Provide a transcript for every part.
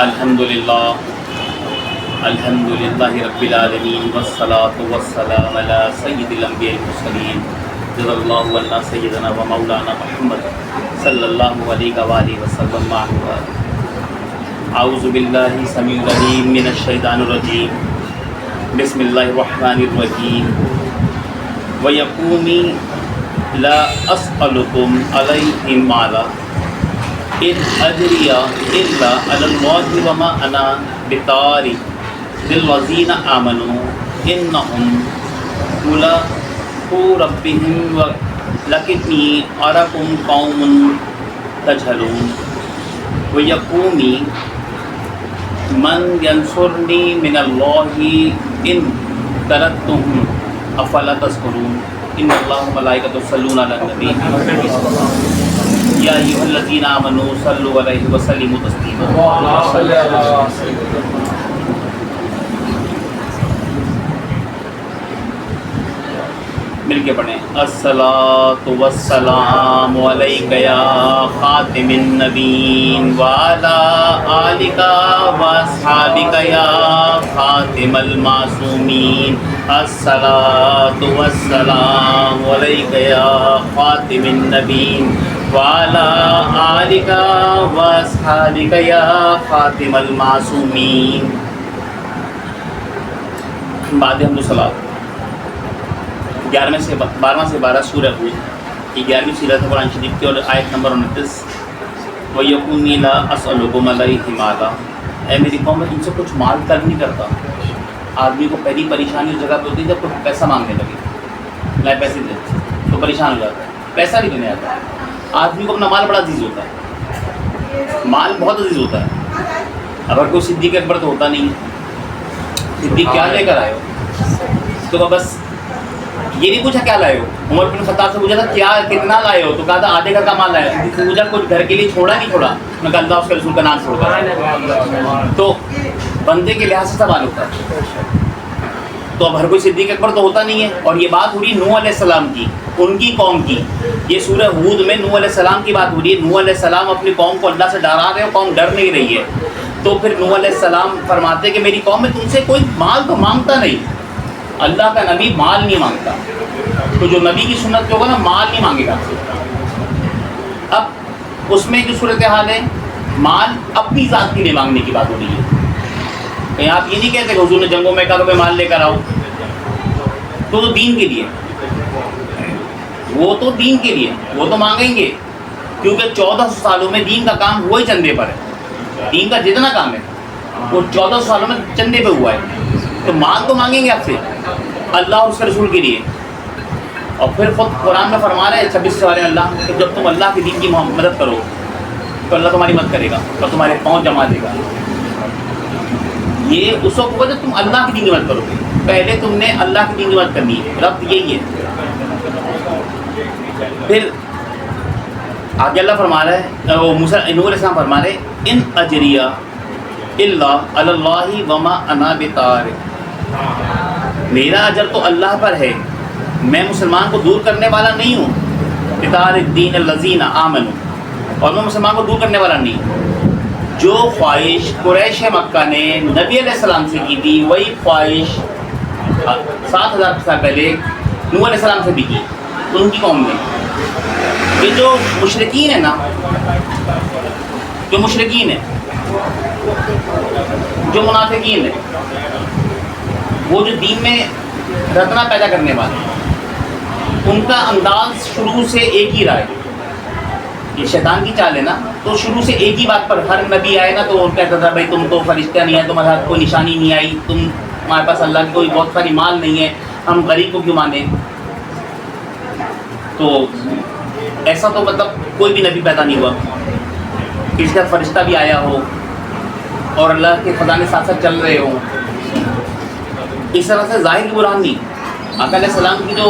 الحمدللہ رب العالمین والصلاة والسلام علی سید الانبیاء المرسلین جزا اللہ عنا سیدنا و مولانا محمد صلی اللہ علیہ وآلہ وسلم. اعوذ باللہ السمیع العلیم من الشیطان الرجیم. بسم اللہ الرحمن الرحیم. وَيَقُومِي لَا أَسْأَلُكُمْ عَلَيْهِ مَالًا إِنْ أَجْرِيَ إِلَّا عَلَى اللَّهِ وَمَا أَنَا بِطَارِدِ الَّذِينَ آمَنُوا إِنَّهُمْ مُلَاقُو رَبِّهِمْ وَلَكِنِّي أَرَاكُمْ قَوْمًا تَجْهَلُونَ. وَيَقُومِي مَنْ يَنْصُرُنِي مِنَ اللَّهِ إِنْ طَرَدتُّهُمْ افلا تذکرون. ان اللہ ملائکۃ یصلون علی النبی یا ایھا الذین آمنوا صلوا علیہ وسلموا تسلیما. مل کے پڑھیں. الصلاۃ والسلام علیک یا خاتم النبیین وعلی آلک واصحابک یا خاتم المعصومین. الصلاۃ والسلام علیک یا خاتم النبیین وعلی آلک واصحابک یا خاتم المعصومین. بعد حمد و صلوات 12 سے 12 سورہ ہود یہ 11ویں سورۃ ہے قرآن شریف کی اور آیت نمبر 29. وَيَقُومِي لَا أَسْأَلُكُمْ عَلَيْهِ مَالًا. اے میری قوم میں ان سے کچھ مال طلب نہیں کرتا. آدمی کو پہلی پریشانی اس جگہ پہ ہوتی ہے جب کوئی پیسہ مانگنے لگے لائے پیسے دے تو پریشان ہو جاتا ہے. پیسہ نہیں دینے آتا. آدمی کو اپنا مال بڑا عزیز ہوتا ہے. مال بہت عزیز ہوتا ہے. اگر کوئی صدیق اکبر تو ہوتا نہیں ہے. صدیق کیا لے کر آئے ہو تو بس یہ نہیں پوچھا کیا لائے ہو. عمر بن خطاب سے پوچھا تھا کیا کتنا لائے ہو تو کہا تھا آدھے گھر کا مال لائے ہو. پوچھا کچھ گھر کے لیے چھوڑا نہیں چھوڑا. میں کہا اللہ اس کے رسول کا نام چھوڑ کر. تو بندے کے لحاظ سے سوال ہوتا ہے. تو اب ہر کوئی صدیق اکبر تو ہوتا نہیں ہے. اور یہ بات ہو رہی نوح علیہ السلام کی, ان کی قوم کی. یہ سورہ ہود میں نوح علیہ السلام کی بات ہو رہی ہے. نوح علیہ السلام اپنی قوم کو اللہ سے ڈرا رہے ہو, قوم ڈر نہیں رہی ہے. تو پھر نوح علیہ السلام فرماتے کہ میری قوم میں تم سے کوئی مال تو مانگتا نہیں. اللہ کا نبی مال نہیں مانگتا. تو جو نبی کی سنت پہ ہوگا نا مال نہیں مانگے گا. اب اس میں جو صورتحال ہے مال اپنی ذات کے لیے مانگنے کی بات ہو رہی ہے. کہیں آپ یہ نہیں کہتے کہ حضور نے جنگوں میں کہا کہ مال لے کر آؤ. تو دین کے لیے, وہ تو دین کے لیے وہ تو مانگیں گے کیونکہ 1400 سالوں میں دین کا کام ہوا ہی چندے پر ہے. دین کا جتنا کام ہے وہ 1400 سالوں میں چندے پہ ہوا ہے. تو مال تو مانگیں گے آپ سے اللہ اور اس کے رسول کے لیے. اور پھر خود قرآن میں فرما رہے ہیں 26 سوارے اللہ کہ جب تم اللہ کے دین کی مدد کرو تو اللہ تمہاری مدد کرے گا اور تمہارے پاؤں جما دے گا. یہ اس وقت ہوگا جب تم اللہ کے دین کی مدد کرو گے. پہلے تم نے اللہ کے دین کی مدد کرنی ہے. ربط یہی ہے. پھر آگے اللہ فرما رہا ہے, وہ موسیٰ نوح علیہ السلام فرما رہے ان اجریہ الا علی اللہ وما انا بطارد. میرا اجر تو اللہ پر ہے, میں مسلمان کو دور کرنے والا نہیں ہوں. بطارد دین الذین آمنوا, اور میں مسلمان کو دور کرنے والا نہیں ہوں. جو خواہش قریش مکہ نے نبی علیہ السلام سے کی تھی وہی خواہش 7000 سال پہلے نوح علیہ السلام سے بھی کی ان کی قوم نے. یہ جو مشرکین ہیں نا, جو مشرکین ہیں, جو منافقین ہیں, وہ جو دین میں رتنا پیدا کرنے والے, ان کا انداز شروع سے ایک ہی رہا ہے. یہ شیطان کی چال ہے نا, تو شروع سے ایک ہی بات پر ہر نبی آئے نا تو وہ کہتا تھا بھائی تم تو فرشتہ نہیں ہے, تمہارے ہاتھ کوئی نشانی نہیں آئی, تمہارے پاس اللہ کی کوئی بہت ساری مال نہیں ہے, ہم غریب کو کیوں مانیں. تو ایسا تو مطلب کوئی بھی نبی پیدا نہیں ہوا کہ اس کا فرشتہ بھی آیا ہو اور اللہ کے خزانے ساتھ ساتھ چل رہے ہوں. اس طرح سے ظاہر کی برہان نہیں. آقا علیہ السلام کی جو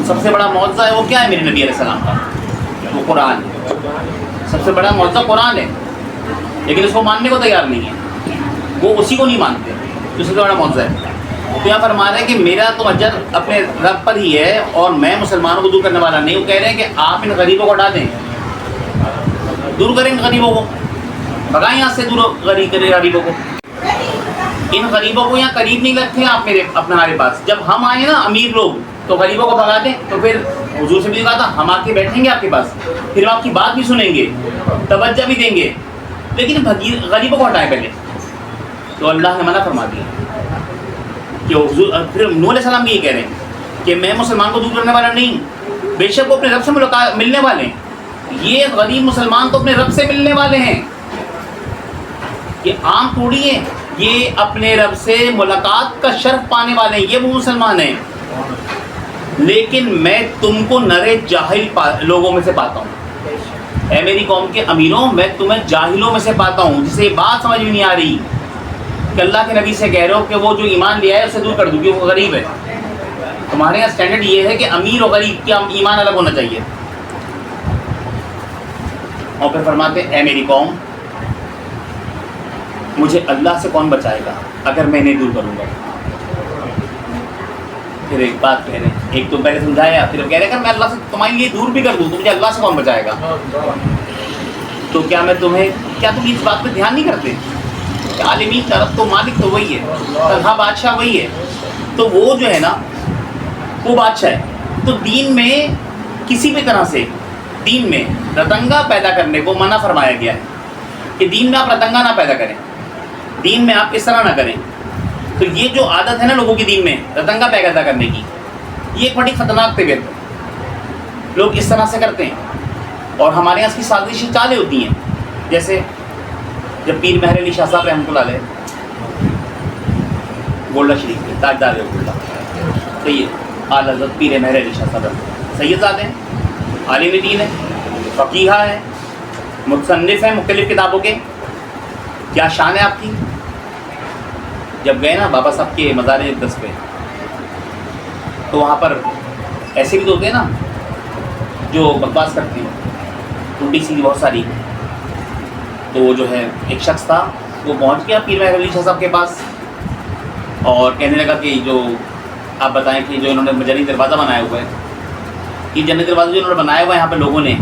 سب سے بڑا معجزہ ہے وہ کیا ہے میرے نبی علیہ السلام کا؟ وہ قرآن ہے. سب سے بڑا معجزہ قرآن ہے, لیکن اس کو ماننے کو تیار نہیں ہے. وہ اسی کو نہیں مانتے جو سب سے بڑا معجزہ ہے. تو یہاں فرما رہے ہیں کہ میرا تو اجر اپنے رب پر ہی ہے اور میں مسلمانوں کو دور کرنے والا نہیں. وہ کہہ رہے ہیں کہ آپ ان غریبوں کو ہٹا دیں, دور کریں گے غریبوں کو. بھگائیں یہاں سے دور غریبوں کو. ان غریبوں کو یہاں قریب نہیں رکھتے آپ میرے اپنے ہمارے پاس. جب ہم آئے نا امیر لوگ تو غریبوں کو بھگا دیں, تو پھر حضور سے بھی کہا تھا ہم آ کے بیٹھیں گے آپ کے پاس, پھر ہم آپ کی بات بھی سنیں گے, توجہ بھی دیں گے, لیکن غریبوں کو ہٹائیں پہلے. تو اللہ نے منع فرما دیا کہ حضور. پھر نوح علیہ السلام بھی یہ کہہ رہے ہیں کہ میں مسلمان کو دور کرنے والا نہیں, بے شک وہ اپنے رب سے ملنے والے ہیں. یہ غریب مسلمان تو اپنے رب سے ملنے والے ہیں, یہ عام تھوڑی ہے, یہ اپنے رب سے ملاقات کا شرف پانے والے ہیں, یہ وہ مسلمان ہیں. لیکن میں تم کو نرے جاہل لوگوں میں سے پاتا ہوں. اے میری قوم کے امیروں, میں تمہیں جاہلوں میں سے پاتا ہوں جسے یہ بات سمجھ میں نہیں آ رہی کہ اللہ کے نبی سے کہہ رہے ہو کہ وہ جو ایمان لیا ہے اسے دور کر دوں کہ وہ غریب ہے. تمہارے یہاں اسٹینڈرڈ یہ ہے کہ امیر اور غریب کا ایمان الگ ہونا چاہیے. اور پھر فرماتے اے میری قوم, مجھے اللہ سے کون بچائے گا اگر میں انہیں دور کروں گا. پھر ایک بات کہہ رہے ہیں, ایک تو پہلے سمجھایا, پھر کہہ رہے اگر میں اللہ سے تمہارے لیے دور بھی کر دوں تو مجھے اللہ سے کون بچائے گا. تو کیا تم اس بات پہ دھیان نہیں کرتے کہ عالمین کا رب تو مالک تو وہی ہے, تنہا بادشاہ وہی ہے, تو وہ جو ہے نا وہ بادشاہ ہے. تو دین میں کسی بھی طرح سے دین میں رتنگا پیدا کرنے کو منع فرمایا گیا ہے کہ دین میں آپ رتنگا نہ پیدا کریں, دین میں آپ اس طرح نہ کریں. تو یہ جو عادت ہے نا لوگوں کی دین میں رتنگا پیدا کرنے کی, یہ ایک بڑی خطرناک طبیعت ہے. لوگ اس طرح سے کرتے ہیں, اور ہمارے یہاں اس کی سازشی چالیں ہوتی ہیں. جیسے جب پیر مہر علی شاہ صاحب رحمۃ اللہ علیہ گولڈا شریف کے تاجدار گولڈا, سید اعلیٰ حضرت پیر مہر علی شاہ صاحب سید زادے ہیں, عالم دین ہے, فقیہ ہے, مصنف ہیں مختلف کتابوں کے. کیا شان ہے آپ کی. جب گئے نا بابا صاحب کے مزار اقدس پہ, تو وہاں پر ایسے بھی تو ہوتے ہیں نا جو بکواس کرتے ہیں, الٹی سیدھی بہت ساری. تو وہ جو ہے ایک شخص تھا, وہ پہنچ گیا پیر مہر علی شاہ صاحب کے پاس اور کہنے لگا کہ جو آپ بتائیں کہ جو انہوں نے جنت دروازہ بنایا ہوا ہے, یہ جنت دروازہ جو انہوں نے بنایا ہوا ہے یہاں پہ لوگوں نے,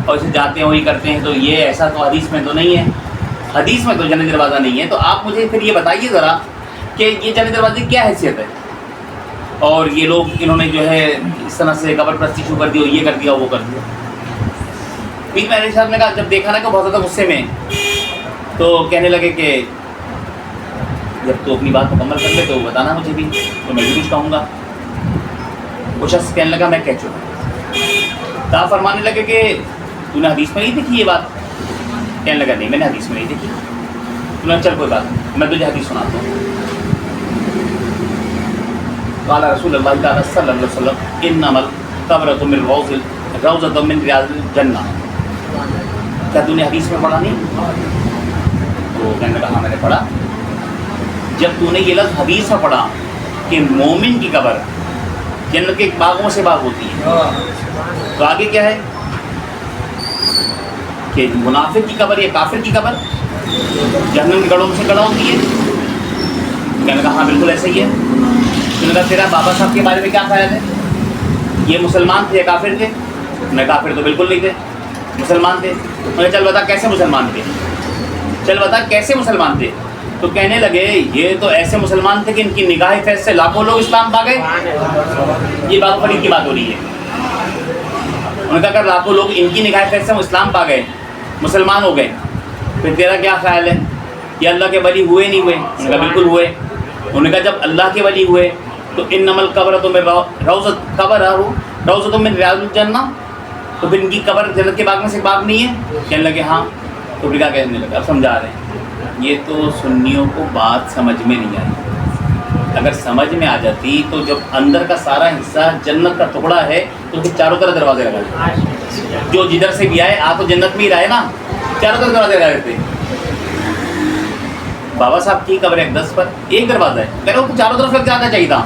اور اسے جاتے ہیں وہی کرتے ہیں, تو یہ ایسا تو حدیث میں تو نہیں ہے, حدیث میں تو جنت دروازہ نہیں ہے. تو آپ مجھے پھر یہ بتائیے ذرا کہ یہ جنت دروازے کی کیا حیثیت ہے, اور یہ لوگ انہوں نے جو ہے اس طرح سے قبر پرستی شروع کر دی, اور یہ کر دیا وہ کر دیا. پیر مہر علی صاحب نے کہا, جب دیکھا نا کہ بہت زیادہ غصے میں, تو کہنے لگے کہ جب تو اپنی بات مکمل کر لے تو بتانا مجھے بھی, تو میں بھی کچھ کہوں گا. وہ شخص کہنے لگا میں کہہ چکا. تو آپ فرمانے لگے کہ تو نے حدیث میں نہیں دیکھی یہ بات. کہنے لگا نہیں میں نے حدیث میں نہیں دیکھی. تو میں چل کوئی بات نہیں, میں تجھے حدیث سناتا ہوں. قال رسول اللہ تعالی صلی اللہ علیہ وسلم انما القبرۃ من روضۃ من ریاض الجنہ. کیا تو نے حدیث میں پڑھا نہیں؟ تو کہنے لگا ہاں میں نے پڑھا. جب تو نے یہ لفظ حدیث میں پڑھا کہ مومن کی قبر جنت کے باغوں سے باغ ہوتی ہے, تو آگے کیا ہے کہ منافق کی قبر یا کافر کی قبر جہنم کے گڑھوں سے گڑھا ہوتی ہے. کہنے لگا ہاں بالکل ایسا ہی ہے. تو نے کہا تیرا بابا صاحب کے بارے میں کیا خیال ہے, یہ مسلمان تھے یا کافر تھے؟ میں کافر تو بالکل نہیں تھے, مسلمان تھے. میں چل بتا کیسے مسلمان تھے, چل بتا کیسے مسلمان تھے. تو کہنے لگے یہ تو ایسے مسلمان تھے کہ ان کی نگاہ فیض سے لاکھوں لوگ اسلام پا گئے. یہ بات فرید کی بات ہو رہی ہے. انہوں نے کہا اگر لاکھوں لوگ ان کی نگاہ فیض سے اسلام پا گئے, مسلمان ہو گئے, پھر تیرا کیا خیال ہے یہ اللہ کے ولی ہوئے نہیں ہوئے؟ انہوں نے کہا بالکل ہوئے. انہوں نے کہا جب اللہ کے ولی ہوئے تو انما القبرۃ من روضۃ من ریاض الجنہ, تو پھر ان کی قبر جنت کے باغ میں سے باغ نہیں ہے؟ کہنے لگے ہاں. تو پھر کیا کہنے لگا, اب سمجھا رہے ہیں. یہ تو سنیوں کو بات سمجھ میں نہیں آئی. اگر سمجھ میں آ جاتی تو جب اندر کا سارا حصہ جنت کا ٹکڑا ہے تو پھر چاروں طرف دروازے لگا دیتے. جو جدھر سے بھی آئے آ تو جنت میں ہی رہے نا, چاروں طرف دروازے لگا دیتے. بابا صاحب کی قبر اقدس پر ایک دروازہ ہے, کہہ رہے وہ تو چاروں طرف لگ جانا چاہیے تھا.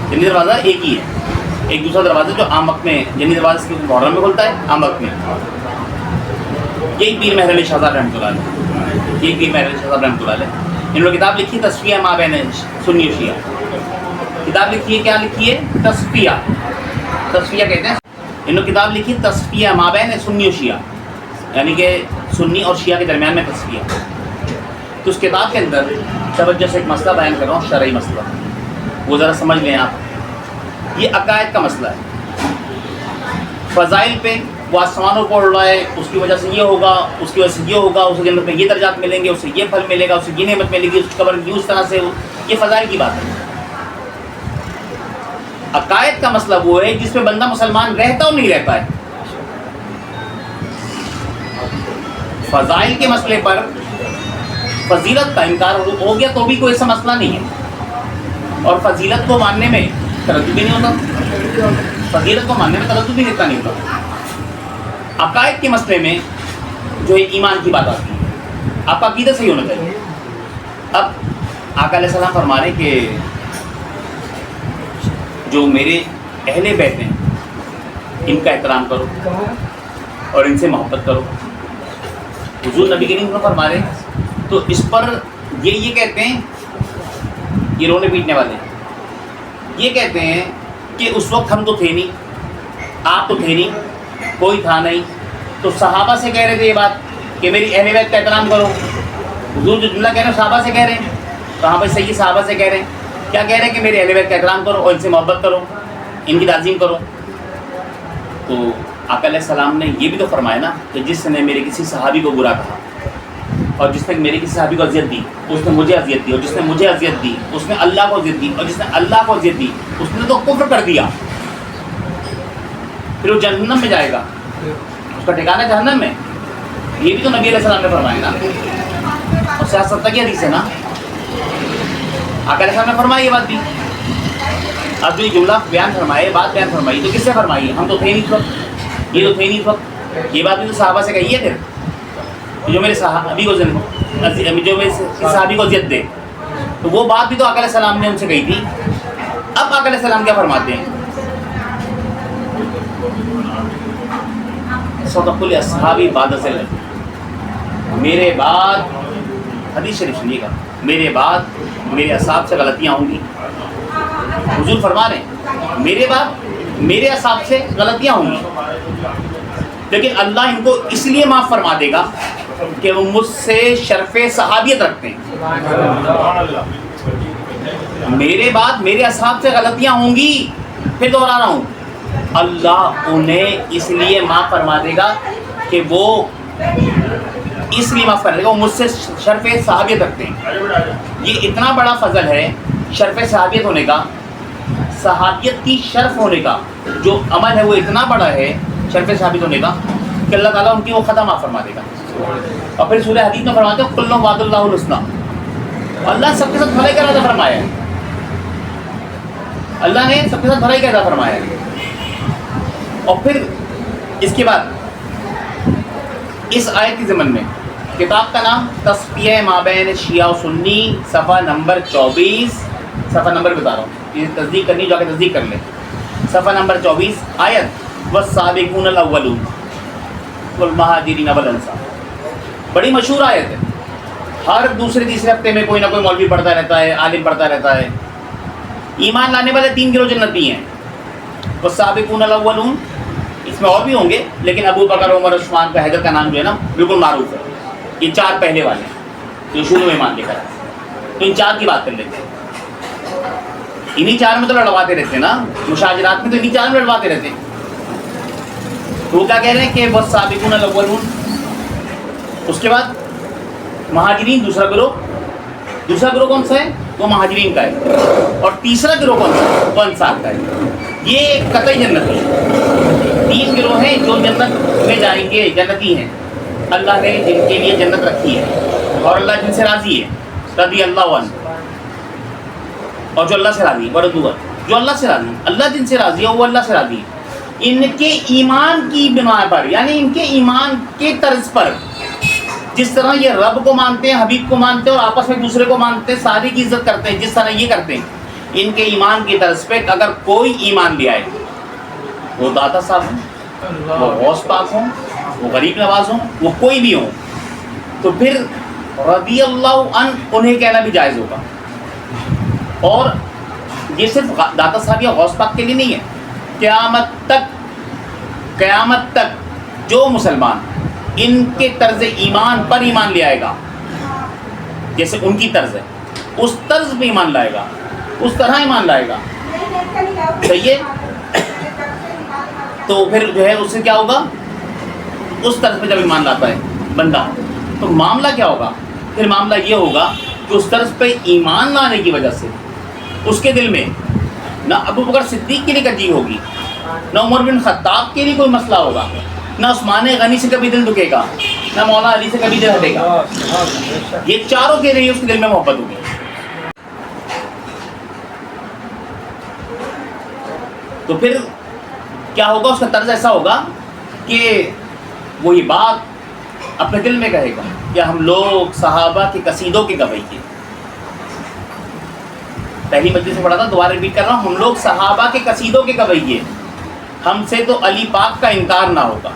جنی دروازہ ایک ہی ہے. ایک دوسرا دروازہ جو عام وقت میں جنی دروازہ کی محرم میں کھلتا ہے عام وقت میں. یہی پیر مہر علی شاہ صاحب رحمۃ اللہ علیہ, یہی پیر مہر علی شاہ صاحب رحمۃ اللہ علیہ, انہوں نے کتاب لکھی تصفیہ ما بین سنی و شیعہ. کتاب لکھی ہے, کیا لکھی ہے؟ تصفیہ. تصفیہ کہتے ہیں. انہوں نے کتاب لکھی تصفیہ ما بین سنی و شیعہ, یعنی کہ سنی اور شیعہ کے درمیان میں تصفیہ. تو اس کتاب کے اندر توجہ سے ایک مسئلہ بیان کر رہا ہوں، شرعی مسئلہ، وہ ذرا سمجھ لیں آپ. یہ عقائد کا مسئلہ ہے. فضائل پہ وہ آسمانوں کو اڑ رہا ہے، اس کی وجہ سے یہ ہوگا، اس کی وجہ سے یہ ہوگا، اس کے اندر میں یہ درجات ملیں گے، اسے یہ پھل ملے گا، اسے یہ نعمت ملے گی، اس کی قبر یوں اس طرح سے. یہ فضائل کی بات ہے. عقائد کا مسئلہ وہ ہے جس میں بندہ مسلمان رہتا اور نہیں رہتا ہے. فضائل کے مسئلے پر فضیلت کا انکار ہو گیا تو بھی کوئی ایسا مسئلہ نہیں ہے، اور فضیلت کو ماننے میں تردد بھی نہیں ہوتا، فضیلت کو ماننے میں تردد بھی اتنا نہیں ہوتا. عقائد کے مسئلے میں جو ایمان کی بات آتی ہے، آپ کا عقیدہ صحیح ہونا چاہیے. اب آقا علیہ السلام فرما رہے کہ جو میرے اہل بیت ہیں ان کا احترام کرو اور ان سے محبت کرو. حضور نبی کریم نے فرما رہے تو اس پر یہ کہتے ہیں، یہ رونے پیٹنے والے یہ کہتے ہیں کہ اس وقت ہم تو تھے نہیں، آپ تو تھے نہیں، کوئی تھا نہیں، تو صحابہ سے کہہ رہے تھے یہ بات کہ میری اہل بیت کا احترام کرو. حضور جو جملہ کہہ رہے ہیں صحابہ سے کہہ رہے ہیں، کہاں پہ صحیح صحابہ سے کہہ رہے ہیں. کیا کہہ رہے ہیں کہ میرے اہل بیت کا احترام کرو اور ان سے محبت کرو، ان کی تعظیم کرو. تو آقا علیہ السلام نے یہ بھی تو فرمایا نا کہ جس نے میرے کسی صحابی کو برا کہا اور جس نے میرے کسی صحابی کو اذیت دی اس نے مجھے اذیت دی، اور جس نے مجھے اذیت دی اس نے اللہ کو اذیت دی، اور جس نے اللہ کو اذیت دی اس نے تو کفر کر دیا. پھر وہ جہنم میں جائے گا، اس کا ٹھکانہ جہنم میں. یہ بھی تو نبی علیہ السلام نے فرمایا نا، اور صحیح 70 کی حدیث ہے نا. آقا علیہ السلام نے فرمائی یہ بات بھی. اب جو یہ جملہ بیان فرمائے، بات بیان فرمائی تو کس سے فرمائی؟ ہم تو تھے نہیں اس وقت، یہ تو تھے نہیں اس وقت. یہ بات بھی تو صحابہ سے کہی ہے. پھر جو میرے صحابی کو جو میرے صحابی کو اذیت دے، تو وہ بات بھی تو آقا علیہ السلام نے ان سے کہی تھی. اب آقا علیہ السلام کیا فرماتے ہیں؟ صدق الاصحابی بعد سے، میرے بعد، حدیث شریف سنیے گا، میرے بعد میرے اصحاب سے غلطیاں ہوں گی. حضور فرما رہے ہیں میرے بعد میرے اصحاب سے غلطیاں ہوں گی، لیکن اللہ ان کو اس لیے معاف فرما دے گا کہ وہ مجھ سے شرف صحابیت رکھتے ہیں. میرے بعد میرے اصحاب سے غلطیاں ہوں گی، پھر دوہرا رہا ہوں، اللہ انہیں اس لیے معاف فرما دے گا کہ وہ اس لیے معاف کر دے گا وہ مجھ سے شرف صحابیت رکھتے ہیں. یہ اتنا بڑا فضل ہے شرف صحابیت ہونے کا، صحابیت کی شرف ہونے کا جو عمل ہے وہ اتنا بڑا ہے شرف صحابیت ہونے کا کہ اللہ تعالیٰ ان کی وہ خطا معاف فرما دے گا. اور پھر سورہ حدید میں فرماتے ہیں کل وعد اللہ الحسنی، اللہ سب کے ساتھ بھلائی کا ارادہ فرمایا ہے. اللہ نے سب کے ساتھ بھلائی کا ارادہ فرمایا ہے. اور پھر اس کے بعد اس آیت کی ضمن میں کتاب کا نام تصفیہ مابین شیعہ و سنی، صفحہ نمبر 24، صفحہ نمبر بتا رہا ہوں، یہ تصدیق کرنی جا کے تصدیق کر لیں. صفحہ نمبر 24 آیت والسابقون الاولون والمہاجرین والانصار. بڑی مشہور آیت ہے، ہر دوسرے تیسرے ہفتے میں کوئی نہ کوئی مولوی پڑھتا رہتا ہے، عالم پڑھتا رہتا ہے. ایمان لانے والے 3 گروہ جنتی ہیں. والسابقون الاولون، اس میں اور بھی ہوں گے لیکن ابو بکر، عمر، عثمان کا، حیدر کا نام جو ہے نا بالکل معروف ہے. یہ 4 پہلے والے ہیں جو شروع میں ایمان لے کر آئے. تو ان 4 کی بات کر لیتے ہیں. انہی 4 میں تو لڑواتے رہتے ہیں نا، مشاجرات میں تو انہی 4 میں لڑواتے رہتے ہیں. تو وہ کیا کہہ رہے ہیں کہ والسابقون الاولون، اس کے بعد مہاجرین دوسرا گروہ کون سا ہے؟ وہ مہاجرین کا ہے. اور تیسرا گروہ کون سا ہے؟ وہ انصار کا ہے. یہ قطعی جنت ہے. 3 گروہ ہیں جو جنت میں جائیں گے، جنتی ہیں، اللہ نے جن کے لیے جنت رکھی ہے اور اللہ جن سے راضی ہے، رضی اللہ عنہ. اور جو اللہ سے راضی ہے، بڑا دعا، جو اللہ سے راضی ہے، اللہ جن سے راضی ہے وہ اللہ سے راضی ہے. ان کے ایمان کی بنا پر، یعنی ان کے ایمان کے طرز پر، جس طرح یہ رب کو مانتے ہیں، حبیب کو مانتے ہیں اور آپس میں دوسرے کو مانتے ہیں، ساری کی عزت کرتے ہیں، جس طرح یہ کرتے ہیں، ان کے ایمان کی طرز پہ اگر کوئی ایمان لے آئے، وہ داتا صاحب ہوں، وہ غوث پاک ہوں، وہ غریب نواز ہوں، وہ کوئی بھی ہوں، تو پھر رضی اللہ عنہ انہیں کہنا بھی جائز ہوگا. اور یہ صرف داتا صاحب یا غوث پاک کے لیے نہیں ہے، قیامت تک جو مسلمان ان کے طرز ایمان پر ایمان لے آئے گا، جیسے ان کی طرز ہے اس طرز پہ ایمان لائے گا، اس طرح ایمان لائے گا، صحیح ہے؟ تو پھر جو ہے اس سے کیا ہوگا، اس طرز پہ جب ایمان لاتا ہے بندہ تو معاملہ کیا ہوگا، پھر معاملہ یہ ہوگا کہ اس طرز پہ ایمان لانے کی وجہ سے اس کے دل میں نہ ابو بکر صدیق کے لیے ترجیح ہوگی، نہ عمر بن خطاب کے لیے کوئی مسئلہ ہوگا، نہ عثمان غنی سے کبھی دل دکھے گا، نہ مولا علی سے کبھی دل ہٹے گا، یہ چاروں کے لیے اس کے دل میں محبت ہوگی۔ تو پھر کیا ہوگا، اس کا طرز ایسا ہوگا کہ وہی بات اپنے دل میں کہے گا کہ ہم لوگ صحابہ کے قصیدوں کے گویے، پہلی مجلس سے پڑھا تھا، دوبارہ ریپیٹ کر رہا ہوں، ہم لوگ صحابہ کے قصیدوں کے گویے، ہم سے تو علی پاک کا انکار نہ ہوگا،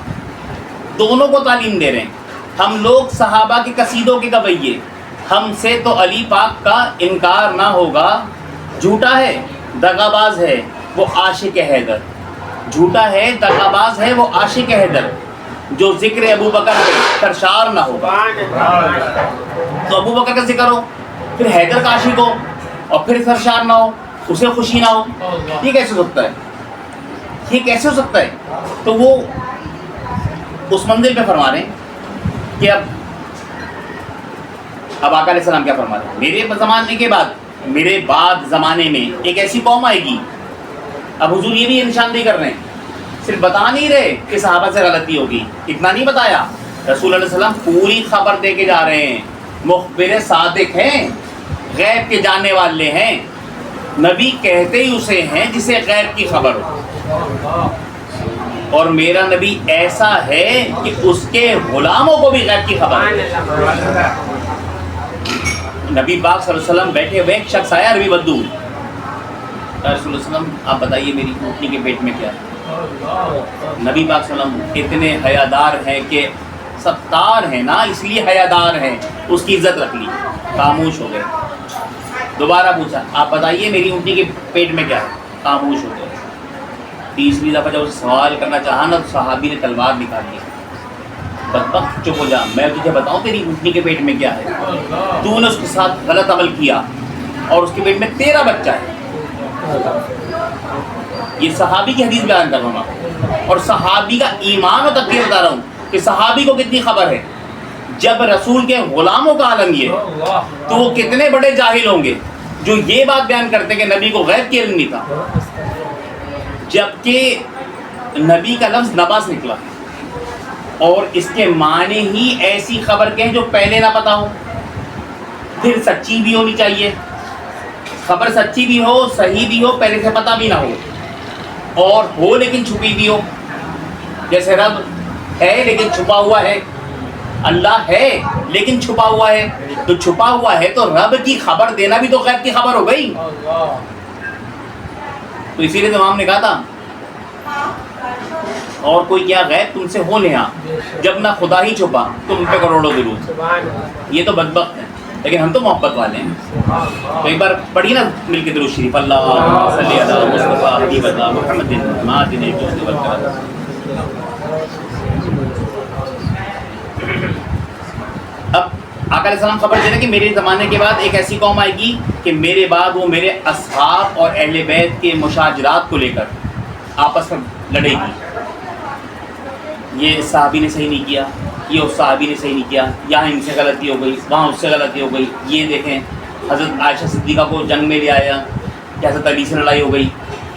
دونوں کو تعلیم دے رہے ہیں، ہم لوگ صحابہ کے قصیدوں کے گویے، ہم سے تو علی پاک کا انکار نہ ہوگا، جھوٹا ہے دغا باز ہے وہ عاشق حیدر، جھوٹا ہے دغا باز ہے وہ عاشق حیدر، جو ذکر ابو بکر سرشار نہ ہوگا۔ تو ابو بکر کا ذکر ہو، پھر حیدر کا عاشق ہو، اور پھر سرشار نہ ہو، اسے خوشی نہ ہو، یہ کیسے ہو سکتا ہے، یہ کیسے ہو سکتا ہے؟ تو وہ اس منزل پہ فرما رہے ہیں کہ اب آقا علیہ السلام کیا فرما رہے ہیں، میرے زمانے کے بعد، میرے بعد زمانے میں ایک ایسی قوم آئے گی۔ اب حضور یہ بھی نشاندہی کر رہے ہیں، صرف بتا نہیں رہے کہ صحابہ سے غلطی ہوگی، اتنا نہیں بتایا، رسول اللہ علیہ وسلم پوری خبر دے کے جا رہے ہیں، مخبر صادق ہیں، غیب کے جاننے والے ہیں، نبی کہتے ہی اسے ہیں جسے غیب کی خبر ہو، اور میرا نبی ایسا ہے کہ اس کے غلاموں کو بھی غیب کی خبر ہے۔ نبی پاک صلی اللہ علیہ وسلم بیٹھے ہوئے، ایک شخص آیا عربی بدو، رسول اللہ علیہ وسلم آپ بتائیے میری اونٹنی کے پیٹ میں کیا ہے؟ نبی پاک صلی اللہ علیہ وسلم اتنے حیادار ہیں کہ ستار ہیں نا، اس لیے حیادار ہیں، اس کی عزت رکھ لی، خاموش ہو گئے۔ دوبارہ پوچھا آپ بتائیے میری اونٹنی کے پیٹ میں کیا ہے؟ خاموش ہو گئے۔ تیسری دفعہ جب اسے سوال کرنا چاہا نا تو صحابی نے تلوار نکال لی، بدبخت چپ ہو جا، میں تجھے بتاؤں تیری اونٹنی کے پیٹ میں کیا ہے؟ تو نے اس کے ساتھ غلط عمل کیا اور اس کے پیٹ میں تیرا بچہ ہے۔ یہ صحابی کی حدیث بیان کر رہا ہوں، اور صحابی کا ایمان و تقدیر بتا رہا ہوں کہ صحابی کو کتنی خبر ہے۔ جب رسول کے غلاموں کا عالم یہ تو وہ کتنے بڑے جاہل ہوں گے جو یہ بات بیان کرتے کہ نبی کو غیب کی علم نہیں تھا، جبکہ نبی کا لفظ نبا سے نکلا اور اس کے معنی ہی ایسی خبر کے ہیں جو پہلے نہ پتا ہو، پھر سچی بھی ہونی چاہیے، خبر سچی بھی ہو، صحیح بھی ہو، پہلے سے پتہ بھی نہ ہو، اور ہو لیکن چھپی بھی ہو، جیسے رب ہے لیکن چھپا ہوا ہے، اللہ ہے لیکن چھپا ہوا ہے، تو چھپا ہوا ہے تو رب کی خبر دینا بھی تو غیب کی خبر ہو گئی۔ تو اسی لیے امام نے کہا تھا اور کوئی کیا غیب تم سے ہو نہا، جب نہ خدا ہی چھپا تم پہ کروڑوں درود۔ یہ تو بدبخت ہے، لیکن ہم تو محبت والے ہیں۔ تو ایک بار پڑھیے نا مل کے درود شریف، اللہ صلی علی مصطفیٰ حبیبنا محمد مادن جود والکرم۔ اب آقا علیہ السلام خبر دے رہے کہ میرے زمانے کے بعد ایک ایسی قوم آئے گی کہ میرے بعد وہ میرے اصحاب اور اہل بیت کے مشاجرات کو لے کر آپس میں لڑے گی، یہ صحابی نے صحیح نہیں کیا، یہ اس صحابی نے صحیح نہیں کیا، یہاں ان سے غلطی ہو گئی، وہاں اس سے غلطی ہو گئی۔ یہ دیکھیں حضرت عائشہ صدیقہ کو جنگ میں لے آیا کہ حضرت علی سے لڑائی ہو گئی،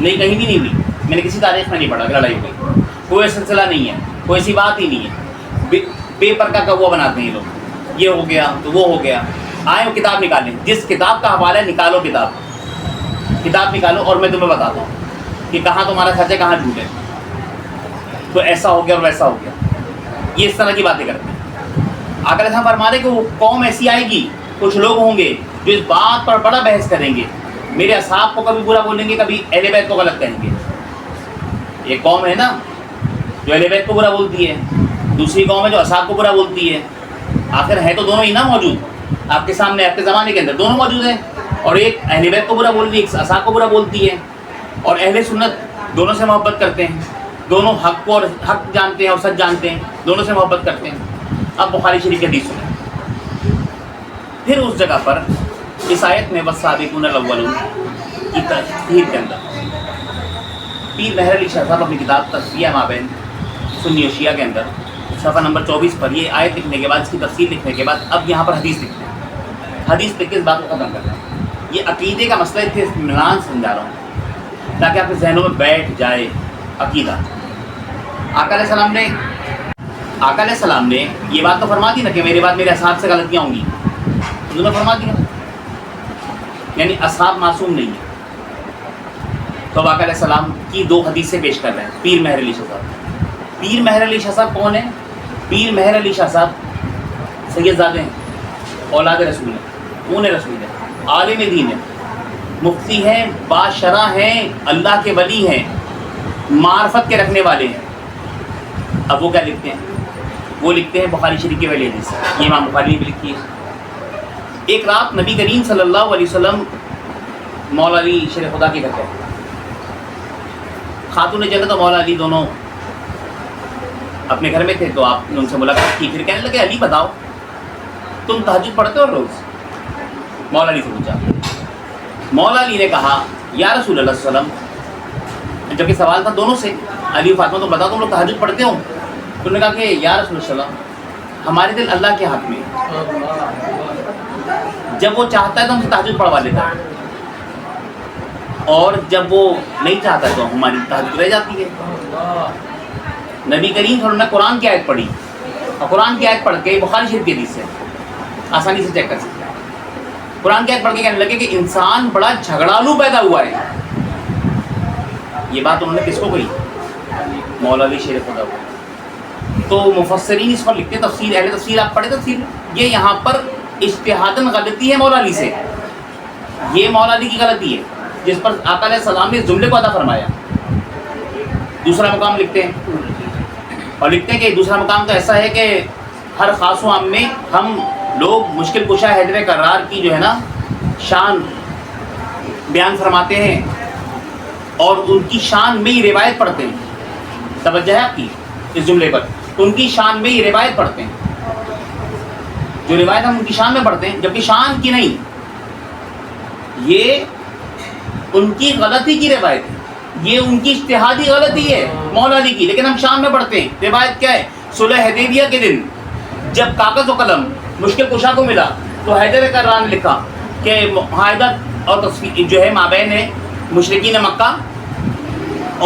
نہیں کہیں بھی نہیں ہوئی، میں نے کسی تاریخ میں نہیں پڑھا کہ لڑائی ہو گئی، کوئی سلسلہ نہیں ہے، کوئی ایسی بات ہی نہیں ہے، بے پرکا کا وہ بناتے ہیں لوگ، یہ ہو گیا تو وہ ہو گیا۔ آئے وہ کتاب نکالیں، جس کتاب کا حوالہ ہے نکالو، کتاب نکالو اور میں تمہیں بتاتا ہوں کہ کہاں تمہارا سچ ہے کہاں جھوٹ ہے، تو ایسا ہو گیا اور ویسا ہو گیا، یہ اس طرح کی باتیں کرتے ہیں۔ آقا علیہ فرما دے کہ وہ قوم ایسی آئے گی، کچھ لوگ ہوں گے جو اس بات پر بڑا بحث کریں گے، میرے اصحاب کو کبھی برا بولیں گے، کبھی اہل بیت کو غلط کہیں گے۔ ایک قوم ہے نا جو اہل بیت کو برا بولتی ہے، دوسری قوم ہے جو اصحاب کو برا بولتی ہے، آخر ہے تو دونوں ہی نا موجود آپ کے سامنے، آپ کے زمانے کے اندر دونوں موجود ہیں، اور ایک اہل بیت کو برا بولتی ہے، ایک اصحاب کو برا بولتی ہے، اور اہل سنت دونوں سے محبت کرتے ہیں، دونوں حق کو اور حق جانتے ہیں اور سچ جانتے ہیں، دونوں سے محبت کرتے ہیں۔ اب بخاری شریف کی حدیث سنیں، پھر اس جگہ پر اس آیت میں والسابقون الاولون کی تفسیر کے اندر پیر مہر علی شاہ صاحب اپنی کتاب تصفیہ مابین سنی و شیعہ کے اندر صفحہ نمبر 24 پر یہ آیت لکھنے کے بعد اس کی تفسیر لکھنے کے بعد اب یہاں پر حدیث لکھتے ہیں. حدیث لکھ کے اس بات کو ختم کرنا ہے. یہ عقیدے کا مسئلہ ہے، اطمینان سمجھا رہا ہوں تاکہ آپ کے ذہنوں میں بیٹھ جائے عقیدہ. آقا علیہ السلام نے یہ بات تو فرما دی نا کہ میرے بعد میرے اصحاب سے غلطیاں ہوں گی. انہوں نے فرما دیا، یعنی اصحاب معصوم نہیں ہے. تو آقا علیہ السلام کی دو حدیثیں پیش کر رہے ہیں پیر مہر علی شاہ صاحب. پیر مہر علی شاہ صاحب کون ہیں؟ پیر مہر علی شاہ صاحب سید زادے ہیں، اولاد رسول ہیں، اون رسول ہیں، عالم دین ہیں، مفتی ہیں، باشرح ہیں، اللہ کے ولی ہیں، معرفت کے رکھنے والے ہیں. اب وہ کیا لکھتے ہیں؟ وہ لکھتے ہیں بخاری شریف کے پہلی حدیث، یہ امام بخاری نے بھی لکھی ہے. ایک رات نبی کریم صلی اللہ علیہ وسلم مولا علی شیر خدا کے گھر پہ، خاتون جنت اور مولا علی دونوں اپنے گھر میں تھے. تو آپ نے ان سے ملاقات کی، پھر کہنے لگے علی بتاؤ تم تہجد پڑھتے ہو روز؟ مولا علی سے پوچھا. مولا علی نے کہا یا رسول اللہ صلی اللہ علیہ وسلم، جبکہ سوال تھا دونوں سے، علی و فاطمہ تم بتاؤ تم لوگ تہجد پڑھتے ہو؟ تو انہوں نے کہا کہ یا رسول اللہ صلی اللہ علیہ وسلم ہمارے دل اللہ کے ہاتھ میں، جب وہ چاہتا ہے تو ہم سے تہجد پڑھوا لیتا ہے، اور جب وہ نہیں چاہتا ہے تو ہماری تہجد رہ جاتی ہے. نبی کریم صلی اللہ علیہ وسلم نے قرآن کی آیت پڑھی، اور قرآن کی آیت پڑھ کے بخاری شریف کی حدیث سے آسانی سے چیک کر سکتے ہیں. قرآن کی آیت پڑھ کے کہنے لگے کہ انسان بڑا جھگڑالو پیدا ہوا ہے. یہ بات انہوں نے کس کو کہی؟ مولا علی شیر خدا کو. تو مفسرین اس پر لکھتے ہیں، تفسیر اہل تفسیر آپ پڑھے تفسیر، یہ یہاں پر اجتہاداً غلطی ہے مولا علی سے. یہ مولا علی کی غلطی ہے جس پر آقا علیہ السلام نے اس جملے کو ادا فرمایا. دوسرا مقام لکھتے ہیں، اور لکھتے ہیں کہ دوسرا مقام تو ایسا ہے کہ ہر خاص و عام میں ہم لوگ مشکل کشا حیدر کرار کی جو ہے نا شان بیان فرماتے ہیں، اور ان کی شان میں ہی روایت پڑھتے ہیں. توجہ ہے آپ کی اس جملے پر، ان کی شان میں ہی روایت پڑھتے ہیں. جو روایت ہم ان کی شان میں پڑھتے ہیں، جبکہ شان کی نہیں، یہ ان کی غلطی کی روایت ہے، یہ ان کی اجتہادی غلطی ہے مولا علی کی، لیکن ہم شان میں پڑھتے ہیں. روایت کیا ہے؟ صلح حدیبیہ کے دن جب کاغذ و قلم مشکل کشا کو ملا تو حیدر کرار نے لکھا کہ معاہدت اور تصفیہ جو ہے مابین ہے مشرکین مکہ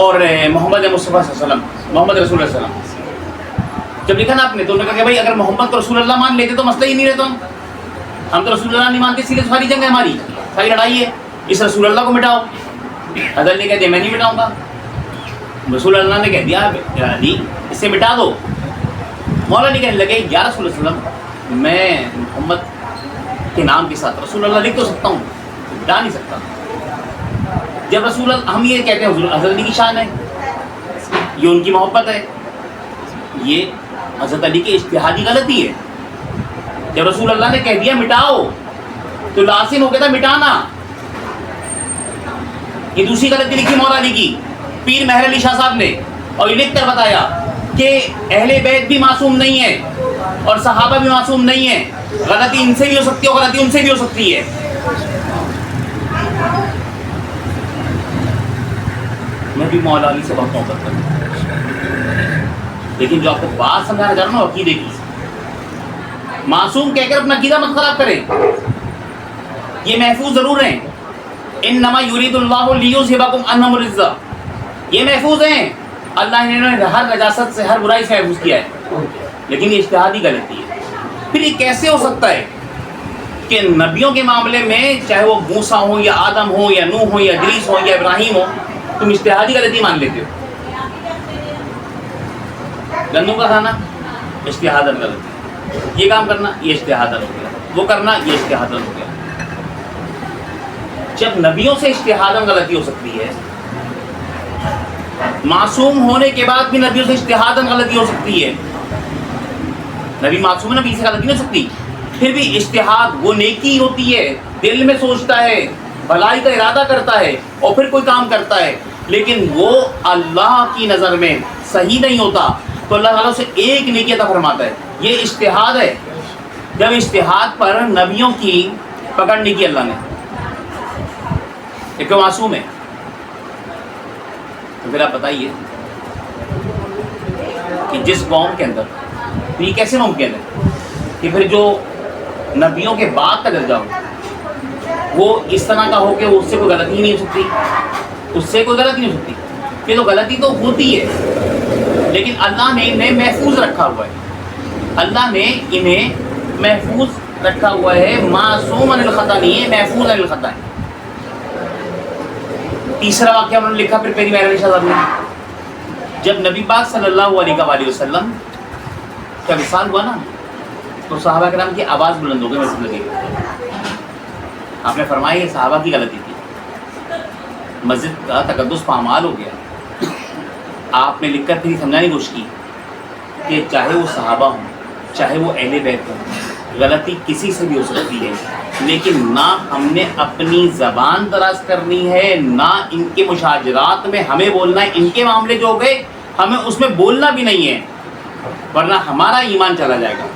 اور محمد مصطفیٰ صلی اللہ علیہ وسلم، محمد رسول اللہ صلی اللہ علیہ وسلم. جب لکھا نا آپ نے تو انہوں نے کہا کہ بھائی اگر محمد کو رسول اللہ مان لیتے تو مسئلہ ہی نہیں رہتا. ہم تو رسول اللہ نہیں مانتے، اسی لیے ساری جنگ ہے ہماری، ساری لڑائی ہے. اس رسول اللہ کو مٹاؤ. حضرت نے کہہ دیا میں نہیں مٹاؤں گا. رسول اللہ نے کہہ دیا علی اسے مٹا دو. مولا علی کہنے لگے یا رسول اللہ صلی اللہ علیہ وسلم میں محمد کے نام کے ساتھ رسول اللہ لکھ تو سکتا ہوں، مٹا نہیں سکتا. جب رسول اللہ، ہم یہ کہتے ہیں حضرت علی کی شان ہے، یہ ان کی محبت ہے، یہ حضرت علی کی اجتہادی غلطی ہے. جب رسول اللہ نے کہہ دیا مٹاؤ تو لازم ہو گیا تھا مٹانا. یہ دوسری غلطی لکھی مولا علی کی پیر مہر علی شاہ صاحب نے، اور یہ لکھ کر بتایا کہ اہل بیت بھی معصوم نہیں ہے اور صحابہ بھی معصوم نہیں ہے. غلطی ان سے بھی ہو سکتی ہے اور غلطی ان سے بھی ہو سکتی ہے. میں بھی مولا علی سے بہت محبت کرتا ہوں، لیکن جو آپ کو بات سمجھانا چاہ رہا ہوں عقیدے کی، معصوم کہہ کر اپنا عقیدہ مت خراب کریں. یہ محفوظ ضرور ہیں، انما یرید اللہ لیذھبکم عنکم الرجس، یہ محفوظ ہیں. اللہ نے ہر نجاست سے، ہر برائی سے محفوظ کیا ہے، لیکن یہ اجتہادی غلطی ہے. پھر یہ کیسے ہو سکتا ہے کہ نبیوں کے معاملے میں چاہے وہ موسیٰ ہو یا آدم ہو یا نوح ہو یا ادریس ہو یا ابراہیم ہو، تم اجتہادی غلطی مان لیتے ہو؟ گندم کا کھانا اجتہاداً غلطی، یہ کام کرنا یہ اجتہاداً ہو گیا، وہ کرنا یہ اجتہاداً ہو گیا. جب نبیوں سے اجتہاداً غلطی ہو سکتی ہے، معصوم ہونے کے بعد بھی نبیوں سے اجتہاداً غلطی ہو سکتی ہے. نبی معصوم ہے، نبی سے غلطی نہیں ہو سکتی. پھر بھی اجتہاد وہ نیکی ہوتی ہے، دل میں سوچتا ہے، بھلائی کا ارادہ کرتا ہے اور پھر کوئی کام کرتا ہے، لیکن وہ اللہ کی نظر میں صحیح نہیں ہوتا تو اللہ تعالیٰ سے ایک نیکی عطا فرماتا ہے. یہ اجتہاد ہے. جب اجتہاد پر نبیوں کی پکڑ نہیں کی اللہ نے، ایک معصوم ہے، تو پھر آپ بتائیے کہ جس قوم کے اندر یہ کیسے ممکن ہے کہ پھر جو نبیوں کے بعد کا درجہ ہو وہ اس طرح کا ہو کہ اس سے کوئی غلطی نہیں ہو سکتی، اس سے کوئی غلطی نہیں ہو سکتی. یہ تو غلطی تو ہوتی ہے، لیکن اللہ نے انہیں محفوظ رکھا ہوا ہے، اللہ نے انہیں محفوظ رکھا ہوا ہے. معصوم عن الخطا نہیں ہے، محفوظ عن الخطا ہے. تیسرا واقعہ انہوں نے لکھا پھر پیری مہر علی شاہ صاحب نے، جب نبی پاک صلی اللہ علیہ وآلہ وسلم کا وصال ہوا نا تو صحابہ کرام کی آواز بلند ہو گئی مسجد لگے. آپ نے فرمایا یہ صحابہ کی غلطی تھی، مسجد کا تقدس پامال ہو گیا. آپ نے لکھ کر پھر سمجھانے کی کوشش کی کہ چاہے وہ صحابہ ہوں چاہے وہ اہل بیت ہوں، غلطی کسی سے بھی ہو سکتی ہے، لیکن نہ ہم نے اپنی زبان دراز کرنی ہے، نہ ان کے مشاجرات میں ہمیں بولنا ہے. ان کے معاملے جو ہو گئے ہمیں اس میں بولنا بھی نہیں ہے، ورنہ ہمارا ایمان چلا جائے گا.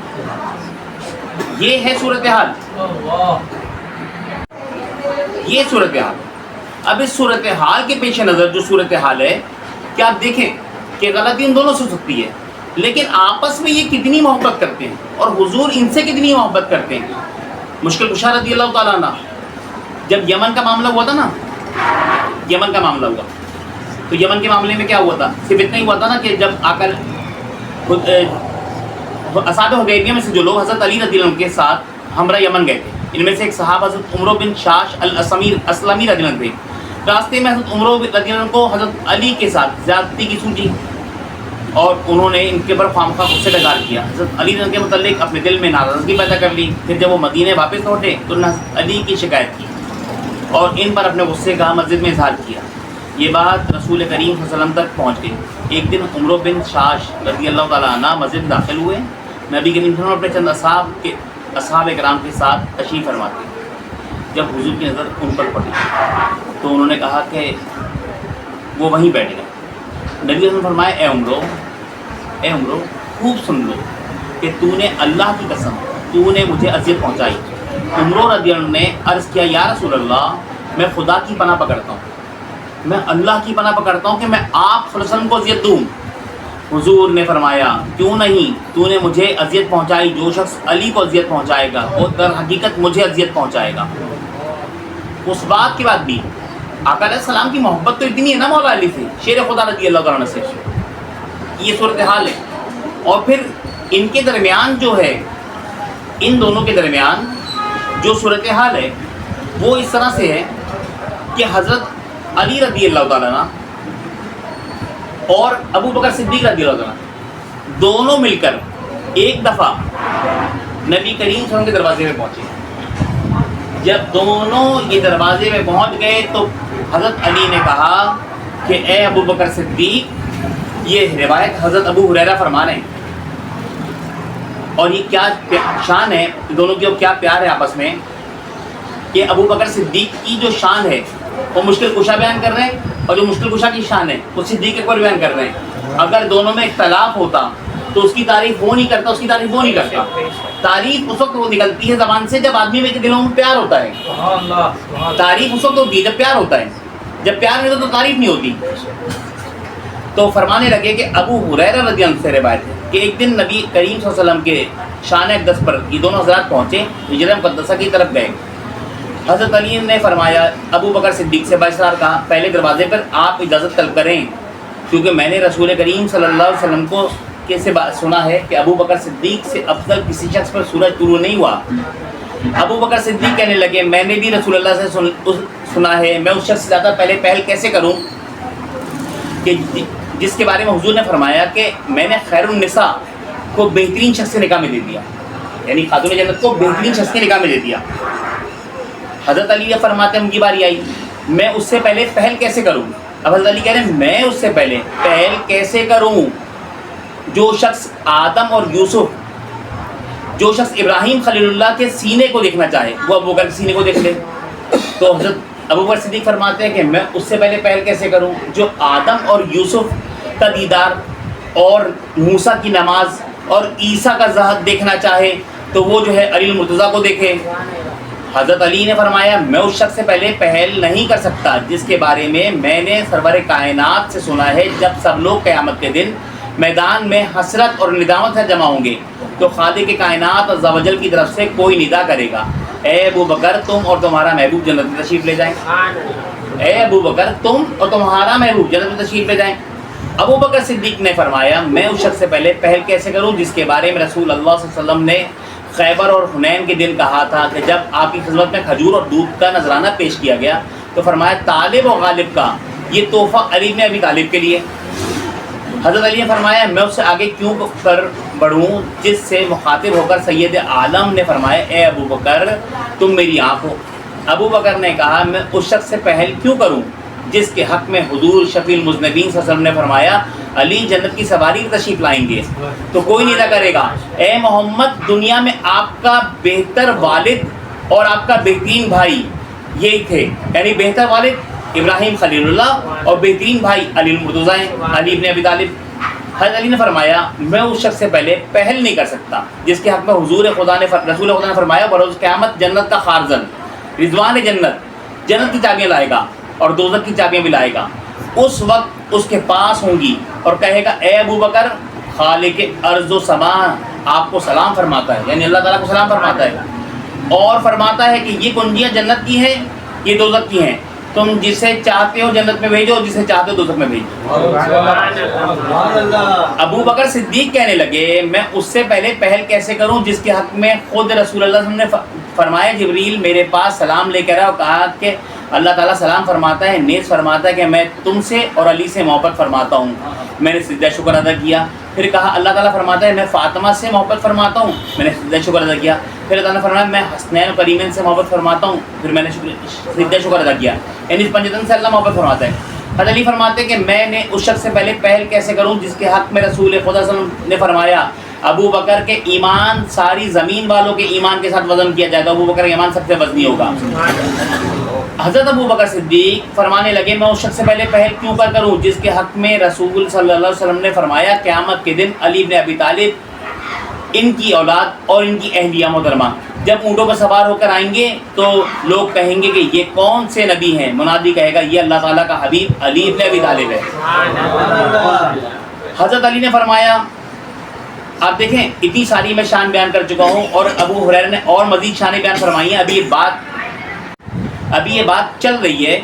یہ ہے صورتحال، یہ صورتحال. اب اس صورتحال کے پیش نظر جو صورتحال ہے کہ آپ دیکھیں کہ غلطی ان دونوں سے ہو سکتی ہے، لیکن آپس میں یہ کتنی محبت کرتے ہیں اور حضور ان سے کتنی محبت کرتے ہیں. مشکل کشا رضی اللہ تعالیٰ عنہ جب یمن کا معاملہ ہوا تھا نا، یمن کا معاملہ ہوا تو یمن کے معاملے میں کیا ہوا تھا؟ صرف اتنا ہی ہوا تھا نا کہ جب آ کر اصحاب حدیبیہ میں سے جو لوگ حضرت علی رضی اللہ عنہ کے ساتھ ہمراہ یمن گئے تھے، ان میں سے ایک صحابہ حضرت عمرو بن شاش الاسلمی رضی اللہ عنہ تھے. راستے میں حضرت عمرو رضی اللہ عنہ کو حضرت علی کے ساتھ زیادتی کی سوچی اور انہوں نے ان کے اوپر خوامخواہ غصے کا اظہار کیا. حضرت علی کے متعلق اپنے دل میں ناراضگی پیدا کر لی. پھر جب وہ مدینے واپس لوٹے تو انہوں نے حضرت علی کی شکایت کی اور ان پر اپنے غصے کا مسجد میں اظہار کیا. یہ بات رسول کریم صلی اللہ علیہ وسلم تک پہنچ گئی. ایک دن عمرو بن شاش رضی اللہ تعالیٰ عنہ مسجد میں داخل ہوئے. نبی کریم صلی اللہ علیہ وسلم اپنے چند اصحاب کرام کے ساتھ تشریف فرماتے. جب حضور کی نظر ان پر پڑی تو انہوں نے کہا کہ وہ وہیں بیٹھ گئے. نبی صلی اللہ علیہ وسلم فرمایا اے عمرو خوب سن لو کہ تو نے اللہ کی قسم تو نے مجھے اذیت پہنچائی. عمرو رضی اللہ عنہ نے عرض کیا یا رسول اللہ میں خدا کی پناہ پکڑتا ہوں، میں اللہ کی پناہ پکڑتا ہوں کہ میں آپ صلی اللہ علیہ وسلم کو اذیت دوں. حضور نے فرمایا کیوں نہیں، تو نے مجھے اذیت پہنچائی، جو شخص علی کو اذیت پہنچائے گا وہ در حقیقت مجھے اذیت پہنچائے گا. اس بات کے بعد بھی آقا علیہ السلام کی محبت تو اتنی ہے نا مولا علی سے، شیر خدا رضی اللہ تعالیٰ عنہ سے. یہ صورتحال ہے. اور پھر ان کے درمیان جو ہے، ان دونوں کے درمیان جو صورتحال ہے وہ اس طرح سے ہے کہ حضرت علی رضی اللہ تعالیٰ عنہ اور ابو بکر صدیق رضی اللہ عنہ دونوں مل کر ایک دفعہ نبی کریم صلی اللہ علیہ وسلم کے دروازے میں پہنچے. جب دونوں یہ دروازے میں پہنچ گئے تو حضرت علی نے کہا کہ اے ابو بکر صدیق، یہ روایت حضرت ابو ہریرہ فرما رہے ہیں اور یہ کیا شان ہے دونوں کی، کیا پیار ہے آپس میں کہ ابو بکر صدیق کی جو شان ہے وہ مشکل کشا بیان کر رہے ہیں اور جو مشکل کشا کی شان ہے وہ صدیق اکبر بیان کر رہے ہیں. اگر دونوں میں اختلاف ہوتا تو اس کی تعریف وہ نہیں کرتا، اس کی تعریف وہ نہیں کرتا. تعریف اس وقت وہ نکلتی ہے زبان سے جب آدمی کے دلوں میں پیار ہوتا ہے. تعریف اس وقت ہوتی ہے جب پیار ہوتا ہے، جب پیار نہیں ہوتا تو تعریف نہیں ہوتی. تو فرمانے لگے کہ ابو ہریرہ رضی اللہ عنہ سے روایت ہے کہ ایک دن نبی کریم صلی اللہ علیہ وسلم کے شان اقدس پر یہ دونوں حضرات پہنچے، حجرہ مقدسہ کی طرف گئے. حضرت علی نے فرمایا ابو بکر صدیق سے بااسرار کہا پہلے دروازے پر آپ اجازت طلب کریں، کیونکہ میں نے رسول کریم صلی اللہ علیہ وسلم کو سے سنا ہے کہ ابو بکر صدیق سے افضل کسی شخص پر سورج طلوع نہیں ہوا. ابو بکر صدیق کہنے لگے میں نے بھی رسول اللہ سے سنا ہے، میں اس شخص سے زیادہ پہلے پہل کیسے کروں کہ جس کے بارے میں حضور نے فرمایا کہ میں نے خیر النساء کو بہترین شخص سے نکاح میں دے دیا، یعنی خاتون جنت کو بہترین شخص کے نکاح میں دے دیا. حضرت علی فرماتے ہیں ان کی باری آئی میں اس سے پہلے پہل کیسے کروں. اب حضرت علی کہہ رہے ہیں میں اس سے پہلے پہل کیسے کروں، جو شخص آدم اور یوسف، جو شخص ابراہیم خلیل اللہ کے سینے کو دیکھنا چاہے وہ ابو بکر کے سینے کو دیکھ لے. تو حضرت ابو بکر صدیق فرماتے ہیں کہ میں اس سے پہلے پہل کیسے کروں، جو آدم اور یوسف کا دیدار اور موسیٰ کی نماز اور عیسیٰ کا زہد دیکھنا چاہے تو وہ جو ہے علی المرتضیٰ کو دیکھے۔ حضرت علی نے فرمایا میں اس شخص سے پہلے پہل نہیں کر سکتا جس کے بارے میں نے سرور کائنات سے سنا ہے، جب سب لوگ قیامت کے دن میدان میں حسرت اور ندامت سے جمع ہوں گے تو خالق کائنات عز و جل کی طرف سے کوئی ندا کرے گا، اے ابو بکر تم اور تمہارا محبوب جنت میں تشریف لے جائیں، اے ابو بکر تم اور تمہارا محبوب جنت میں تشریف لے جائیں۔ ابو بکر صدیق نے فرمایا میں اس شخص سے پہلے پہل کیسے کروں جس کے بارے میں رسول اللہ صلی اللہ علیہ وسلم نے خیبر اور حنین کے دن کہا تھا کہ جب آپ کی خدمت میں کھجور اور دودھ کا نذرانہ پیش کیا گیا تو فرمایا طالب و غالب کا یہ تحفہ علی بن ابی طالب کے لیے۔ حضرت علی نے فرمایا میں اس سے آگے کیوں کر بڑھوں جس سے مخاطب ہو کر سید عالم نے فرمایا اے ابو بکر تم میری آنکھ ہو۔ ابو بکر نے کہا میں اس شخص سے پہل کیوں کروں جس کے حق میں حضور شفیع المذنبین صلی اللہ علیہ وسلم نے فرمایا علی جنت کی سواری تشریف لائیں گے تو کوئی نہیں نہ کرے گا، اے محمد دنیا میں آپ کا بہتر والد اور آپ کا بہترین بھائی یہی تھے، یعنی بہتر والد ابراہیم خلیل اللہ اور بہترین بھائی علی المرتضیٰ علی ابن ابی طالب۔ حضرت علی نے فرمایا میں اس شخص سے پہلے پہل نہیں کر سکتا جس کے حق میں رسول خدا نے فرمایا بروز قیامت جنت کا خارزن رضوان جنت کی چابیاں لائے گا اور دوزخ کی چابیاں بھی لائے گا، اس وقت اس کے پاس ہوں گی اور کہے گا اے ابو بکر خالق ارض و سما آپ کو سلام فرماتا ہے، یعنی اللہ تعالیٰ کو سلام فرماتا ہے اور فرماتا ہے کہ یہ کنجیاں جنت کی ہیں یہ دوزخ کی ہیں، تم جسے چاہتے ہو جنت میں بھیجو اور جسے چاہتے ہو دوزخ میں بھیجو۔ ابو بکر صدیق کہنے لگے میں اس سے پہلے پہل کیسے کروں جس کے حق میں خود رسول اللہ صلی اللہ علیہ وسلم نے فرمایا جبریل میرے پاس سلام لے کر آیا اور کہا کہ اللہ تعالیٰ سلام فرماتا ہے نیز فرماتا ہے کہ میں تم سے اور علی سے محبت فرماتا ہوں۔ میں نے سجدہ شکر ادا کیا، پھر کہا اللہ تعالیٰ فرماتا ہے میں فاطمہ سے محبت فرماتا ہوں، میں نے سجدہ شکر ادا کیا، پھر اللہ تعالیٰ نے فرمایا میں حسنین و کریمین سے محبت فرماتا ہوں، پھر میں نے سجدہ شکر ادا کیا، یعنی اس پنجتن سے اللہ محبت فرماتا ہے۔ حضرت علی فرماتے ہیں کہ میں نے اس شخص سے پہلے پہل کیسے کروں جس کے حق میں رسول خدا صلی اللہ علیہ وسلم نے فرمایا ابو بکر کے ایمان ساری زمین والوں کے ایمان کے ساتھ وزن کیا جائے تو ابو بکر کا ایمان سب سے وزنی ہوگا۔ حضرت ابو بکر صدیق فرمانے لگے میں اس شخص سے پہلے پہل کیوں کروں جس کے حق میں رسول صلی اللہ علیہ وسلم نے فرمایا قیامت کے دن علی بن ابی طالب ان کی اولاد اور ان کی اہلیہ محترمہ جب اونٹوں پر سوار ہو کر آئیں گے تو لوگ کہیں گے کہ یہ کون سے نبی ہیں، منادی کہے گا یہ اللہ تعالیٰ کا حبیب علی بن ابی طالب ہے۔ حضرت علی نے فرمایا آپ دیکھیں اتنی ساری میں شان بیان کر چکا ہوں اور ابو ہریرہ نے اور مزید شانیں بیان فرمائی ہیں، ابھی یہ بات چل رہی ہے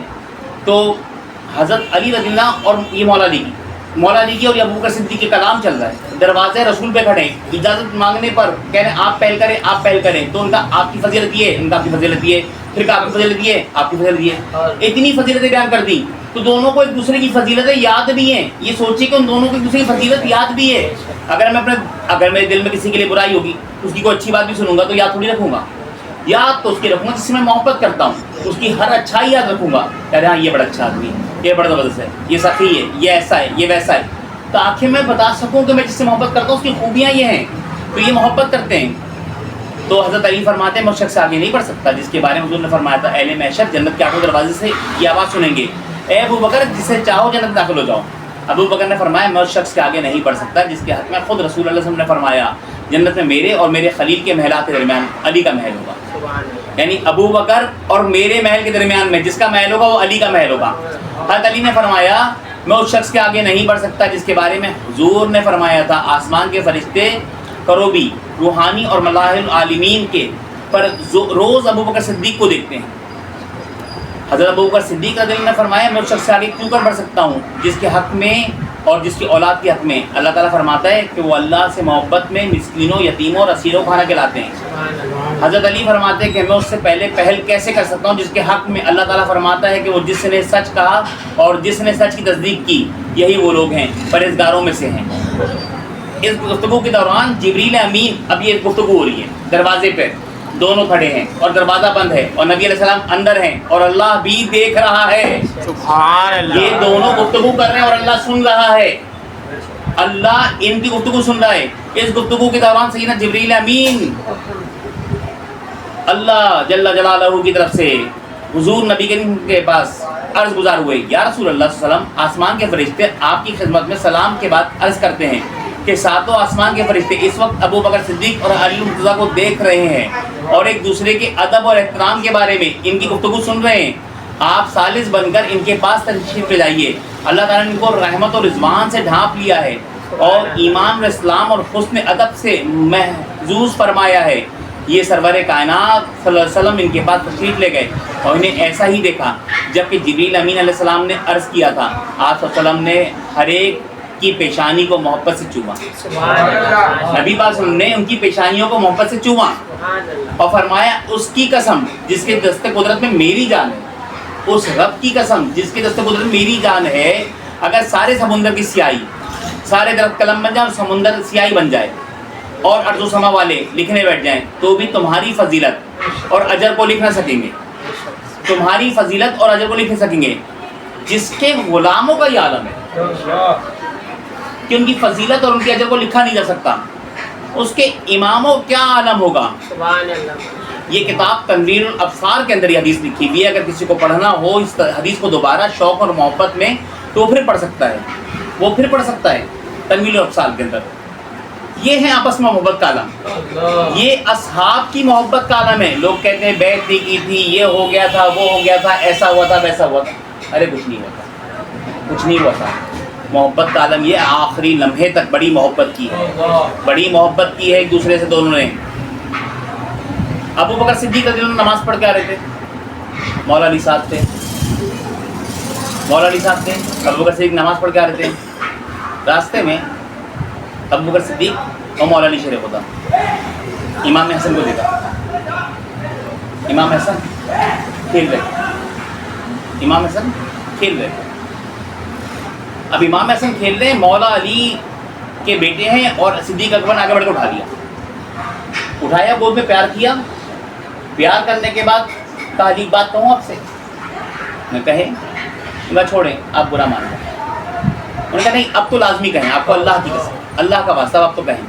تو حضرت علی رضی اللہ اور یہ مولا علی کی اور یہ ابو بکر صدیق کے کلام چل رہا ہے، دروازے رسول پہ کھڑے اجازت مانگنے پر کہہ رہے ہیں آپ پہل کریں تو ان کا آپ کی فضیلت یہ ہے، ان کا آپ کی فضیلت یہ ہے، پھر آپ کی فضیلت یہ ہے، آپ کی فضیلت یہ ہے، اتنی فضیلتیں بیان کر دیں تو دونوں کو ایک دوسرے کی فضیلتیں یاد بھی ہیں۔ یہ سوچیے کہ ان دونوں کو ایک دوسرے کی فضیلت یاد بھی ہے۔ اگر میرے دل میں کسی کے لیے برائی ہوگی اس کی کوئی اچھی بات بھی سنوں گا تو یاد تھوڑی رکھوں گا، یاد تو اس کی رکھوں گا جس سے میں محبت کرتا ہوں، اس کی ہر اچھائی یاد رکھوں گا، کہہ رہے ہاں یہ بڑا اچھا آدمی ہے، یہ بڑا زبردست ہے، یہ سخی ہے، یہ ایسا ہے، یہ ویسا ہے، تاکہ میں بتا سکوں کہ میں جس سے محبت کرتا ہوں اس کی خوبیاں یہ ہیں، تو یہ محبت کرتے ہیں۔ تو حضرت علی فرماتے ہیں میں اس شخص سے آگے نہیں بڑھ سکتا جس کے بارے میں حضور نے فرمایا تھا اہل محشر جنت کے آٹھوں دروازے سے یہ آواز سنیں گے اے ابو بکر جسے چاہو جنت داخل ہو جاؤ۔ ابو بکر نے فرمایا میں اس شخص کے آگے نہیں بڑھ سکتا جس کے حق میں خود رسول اللہ صلی اللہ علیہ وسلم نے فرمایا جنت میں میرے اور میرے خلیل کے محلات کے درمیان علی کا محل ہوگا، یعنی ابو بکر اور میرے محل کے درمیان میں جس کا محل ہوگا وہ علی کا محل ہوگا۔ حضرت علی نے فرمایا میں اس شخص کے آگے نہیں بڑھ سکتا جس کے بارے میں حضور نے فرمایا تھا آسمان کے فرشتے کروبی روحانی اور ملاح العالمین کے پر روز ابو بکر صدیق کو دیکھتے ہیں۔ حضرت ابو بکر صدیق رضی اللہ عنہ نے فرمایا میں اس شخص سے آگے کیوں کر بڑھ سکتا ہوں جس کے حق میں اور جس کی اولاد کے حق میں اللہ تعالیٰ فرماتا ہے کہ وہ اللہ سے محبت میں مسکینوں یتیموں اور اسیروں کو کھانا کھلاتے ہیں۔ حضرت علی فرماتے ہیں کہ میں اس سے پہلے پہل کیسے کر سکتا ہوں جس کے حق میں اللہ تعالیٰ فرماتا ہے کہ وہ جس نے سچ کہا اور جس نے سچ کی تصدیق کی یہی وہ لوگ ہیں پرہیزگاروں میں سے ہیں۔ اس گفتگو کے دوران جبریل امین اب یہ گفتگو ہو رہی ہے، دروازے پہ دونوں کھڑے ہیں اور دروازہ بند ہے اور نبی علیہ السلام اندر ہیں اور اللہ بھی دیکھ رہا ہے، سبحان اللہ، یہ دونوں گفتگو کر رہے ہیں اور اللہ سن رہا ہے، اللہ ان کی گفتگو سن رہا ہے۔ اس گفتگو کے دوران سیدنا جبریل امین اللہ جل جلالہ کی طرف سے حضور نبی کریم کے پاس عرض گزار ہوئے یا رسول اللہ صلی اللہ علیہ وسلم آسمان کے فرشتے آپ کی خدمت میں سلام کے بعد عرض کرتے ہیں کہ ساتوں آسمان کے فرشتے اس وقت ابو بکر صدیق اور علی مرتضیٰ کو دیکھ رہے ہیں اور ایک دوسرے کے ادب اور احترام کے بارے میں ان کی گفتگو سن رہے ہیں. آپ ثالث بن کر ان کے پاس تشریف لے جائیے. اللہ تعالیٰ نے ان کو رحمت اور رضوان سے ڈھانپ لیا ہے اور ایمان و اسلام اور حسن ادب سے محظوظ فرمایا ہے. یہ سرور کائنات صلی اللہ علیہ وسلم ان کے پاس تشریف لے گئے اور انہیں ایسا ہی دیکھا جبکہ جبریل امین علیہ السلام نے عرض کیا تھا. آپ صلی اللہ علیہ وسلم نے ہر ایک کی پیشانی کو محبت سے چوما. نبی پاک صلی اللہ علیہ وسلم نے ان کی پیشانیوں کو محبت سے چوما اور فرمایا اس کی قسم جس کے دست قدرت میں میری جان ہے, اس رب کی قسم جس کے دست قدرت میں میری جان ہے, اگر سارے سمندر کی سیاہی, سارے درخت قلم بن جائیں اور سمندر سیاہی بن جائے اور ارض و سما والے لکھنے بیٹھ جائیں تو بھی تمہاری فضیلت اور اجر کو لکھ نہ سکیں گے. تمہاری فضیلت اور اجر کو لکھ سکیں گے. جس کے غلاموں کا یہ عالم ہے کہ ان کی فضیلت اور ان کے اجر کو لکھا نہیں جا سکتا, اس کے اماموں کیا عالم ہوگا. یہ کتاب تنویر الابصار کے اندر یہ حدیث لکھی ہوئی ہے. اگر کسی کو پڑھنا ہو اس حدیث کو دوبارہ شوق اور محبت میں تو وہ پھر پڑھ سکتا ہے, وہ پھر پڑھ سکتا ہے تنویر الابصار کے اندر. یہ ہے آپس میں محبت کا عالم, یہ اصحاب کی محبت کا عالم ہے. لوگ کہتے ہیں بیعت نہیں کی تھی, یہ ہو گیا تھا, وہ ہو گیا تھا, ایسا ہوا تھا, ویسا ہوا تھا. ارے کچھ نہیں ہوا تھا, کچھ نہیں ہوا تھا. محبت کا عالم یہ آخری لمحے تک بڑی محبت کی ہے, بڑی محبت کی ہے ایک دوسرے سے دونوں نے. ابو بکر صدیق رضی اللہ عنہ نماز پڑھ کے آ رہے تھے, مولا علی صاحب تھے, مولا علی صاحب تھے, ابو بکر صدیق نماز پڑھ کے آ رہے تھے. راستے میں ابو بکر صدیق اور مولا علی شریف ہوتا. امام حسن کو دیکھا, امام حسن کھیل رہے, امام حسن کھیل رہے. اب امام حسن کھیل رہے ہیں, مولا علی کے بیٹے ہیں اور صدیق اکبر نے آگے بڑھ کے اٹھا لیا, اٹھایا, گود میں پیار کیا. پیار کرنے کے بعد کہا علی بات کہوں آپ سے, میں کہے میں چھوڑیں آپ برا مان لیں. انہوں نے کہا نہیں اب تو لازمی کہیں, آپ کو اللہ کی قسم, اللہ کا واسطہ آپ تو کہیں.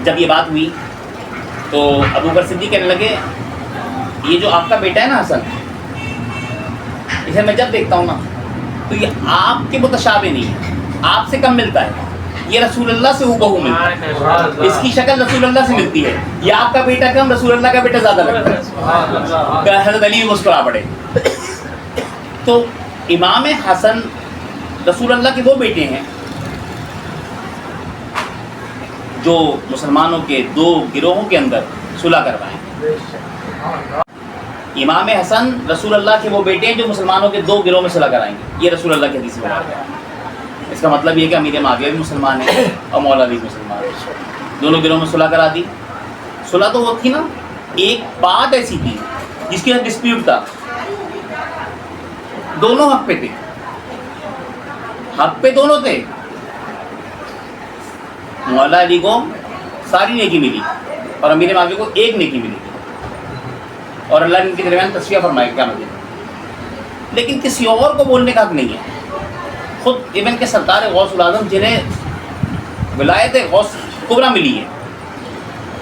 جب یہ بات ہوئی تو ابو بکر صدیق کہنے لگے یہ جو آپ کا بیٹا ہے نا حسن, اسے میں جب دیکھتا ہوں نا تو یہ آپ کے متشابہ نہیں ہے, آپ سے کم ملتا ہے, یہ رسول اللہ سے ہو ملتا ہے, اس کی شکل رسول اللہ سے ملتی ہے. یہ آپ کا بیٹا کم, رسول اللہ کا بیٹا زیادہ لگتا ہے. حضرت علی مسکرا پڑے. تو امام حسن رسول اللہ کے وہ بیٹے ہیں جو مسلمانوں کے دو گروہوں کے اندر صلح کروائیں. امام حسن رسول اللہ کے وہ بیٹے ہیں جو مسلمانوں کے دو گروہ میں صلح کرائیں گے. یہ رسول اللہ کی حدیث میں ہے. اس کا مطلب یہ کہ امیر معاویہ بھی مسلمان ہیں اور مولا علی بھی مسلمان ہیں, دونوں گروہ میں صلح کرا دی. صلح تو وہ تھی نا, ایک بات ایسی تھی جس کی ڈسپیوٹ تھا, دونوں حق پہ تھے, حق پہ دونوں تھے. مولا علی کو ساری نیکی ملی اور امیر معاویہ کو ایک نیکی ملی, اور اللہ نے ان کے درمیان تصفیہ فرمایا کیا مطلب. لیکن کسی اور کو بولنے کا حق نہیں ہے. خود ایون کے سرکار غوث العظم جنہیں ولایت غوث کبریٰ ملی ہے,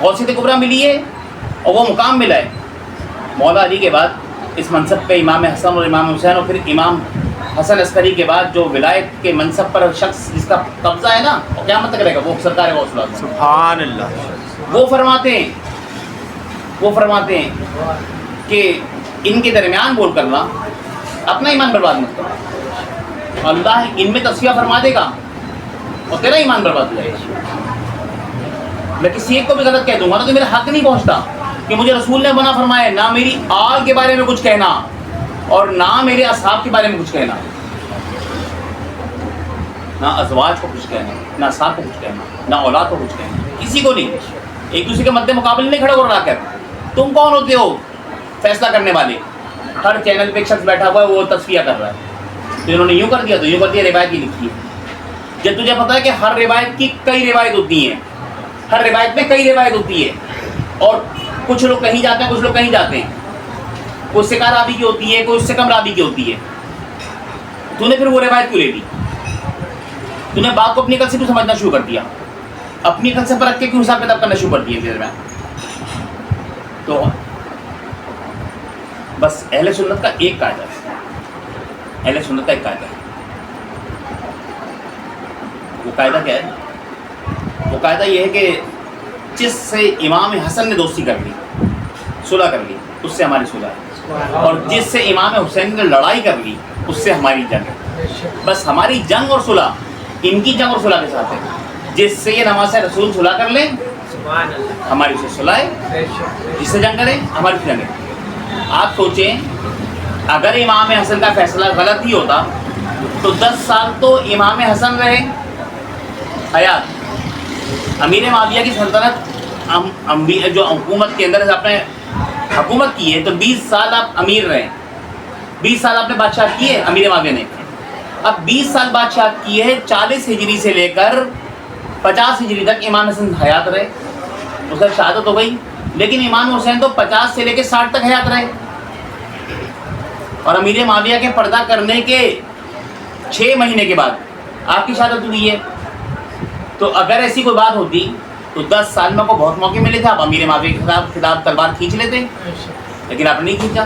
غوثیت کبریٰ ملی ہے اور وہ مقام ملا ہے, مولا علی کے بعد اس منصب پہ امام حسن اور امام حسین اور پھر امام حسن عسکری کے بعد جو ولایت کے منصب پر شخص جس کا قبضہ ہے نا اور قیامت تک رہے گا, وہ سرکار غوث العظم. سبحان اللہ. وہ فرماتے ہیں کہ ان کے درمیان بول کرنا اپنا ایمان برباد مت کرو, اللہ ان میں تصفیہ فرما دے گا اور تیرا ایمان برباد ہو جائے گا. میں کسی ایک کو بھی غلط کہہ دوں گا تو میرا حق نہیں پہنچتا کہ مجھے رسول نے بنا فرمائے نہ میری آل کے بارے میں کچھ کہنا اور نہ میرے اصحاب کے بارے میں کچھ کہنا, نہ ازواج کو کچھ کہنا, نہ اصحاب کو کچھ کہنا, نہ اولاد کو کچھ کہنا, کسی کو نہیں. ایک دوسرے کے مد مقابل نہیں کھڑا ہو رہا کر. تم کون ہوتے ہو فیصلہ کرنے والے؟ ہر چینل پہ ایک شخص بیٹھا ہوا ہے وہ تصفیہ کر رہا ہے, تو انہوں نے یوں کر دیا تو یوں کر دیا, روایت کی لکھی ہے. جب تجھے پتا ہے کہ ہر روایت کی کئی روایت ہوتی ہیں, ہر روایت میں کئی روایت ہوتی ہے اور کچھ لوگ کہیں جاتے ہیں, کچھ لوگ کہیں جاتے ہیں, کوئی اس سے کم راوی کی ہوتی ہے, کوئی اس سے کم راوی کی ہوتی ہے, تو نے پھر وہ روایت کیوں لے لی؟ تو نے بات کو اپنی عقل سے کیوں سمجھنا شروع کر دیا, اپنی عقل سے پرکھ کے کیوں حساب کتاب کرنا شروع کر دیا پھر میں. تو بس اہل سنت کا ایک قاعدہ ہے, اہل سنت کا ایک قاعدہ ہے, وہ قاعدہ کیا ہے؟ وہ قاعدہ یہ ہے کہ جس سے امام حسن نے دوستی کر لی، صلح کر لی، اس سے ہماری صلح ہے، اور جس سے امام حسین نے لڑائی کر لی اس سے ہماری جنگ ہے۔ بس ہماری جنگ اور صلح ان کی جنگ اور صلح کے ساتھ ہے۔ جس سے یہ نماز رسول صلح کر لیں ہماری اس سے صلح ہے، جس سے جنگ کریں ہماری سے جنگ ہے۔ آپ سوچیں اگر امام حسن کا فیصلہ غلط ہی ہوتا تو 10 سال تو امام حسن رہے حیات، امیر معاویہ کی سلطنت جو حکومت کے اندر آپ نے حکومت کی ہے تو 20 سال آپ امیر رہے، 20 سال آپ نے بادشاہ کی ہے امیر معاویہ نے۔ اب 20 سال بادشاہ کی ہے، 40 ہجری سے لے کر 50 ہجری تک امام حسن حیات رہے، اس کا شہادت ہو گئی، لیکن امام حسین تو 50 سے لے کے 60 تک حیات رہے، اور امیر معاویہ کے پردہ کرنے کے 6 مہینے کے بعد آپ کی شہادت ہوئی ہے۔ تو اگر ایسی کوئی بات ہوتی تو 10 سال میں کو بہت موقع ملے تھے، آپ امیر معاویہ کے خلاف تلوار کھینچ لیتے، لیکن آپ نے نہیں کھینچا۔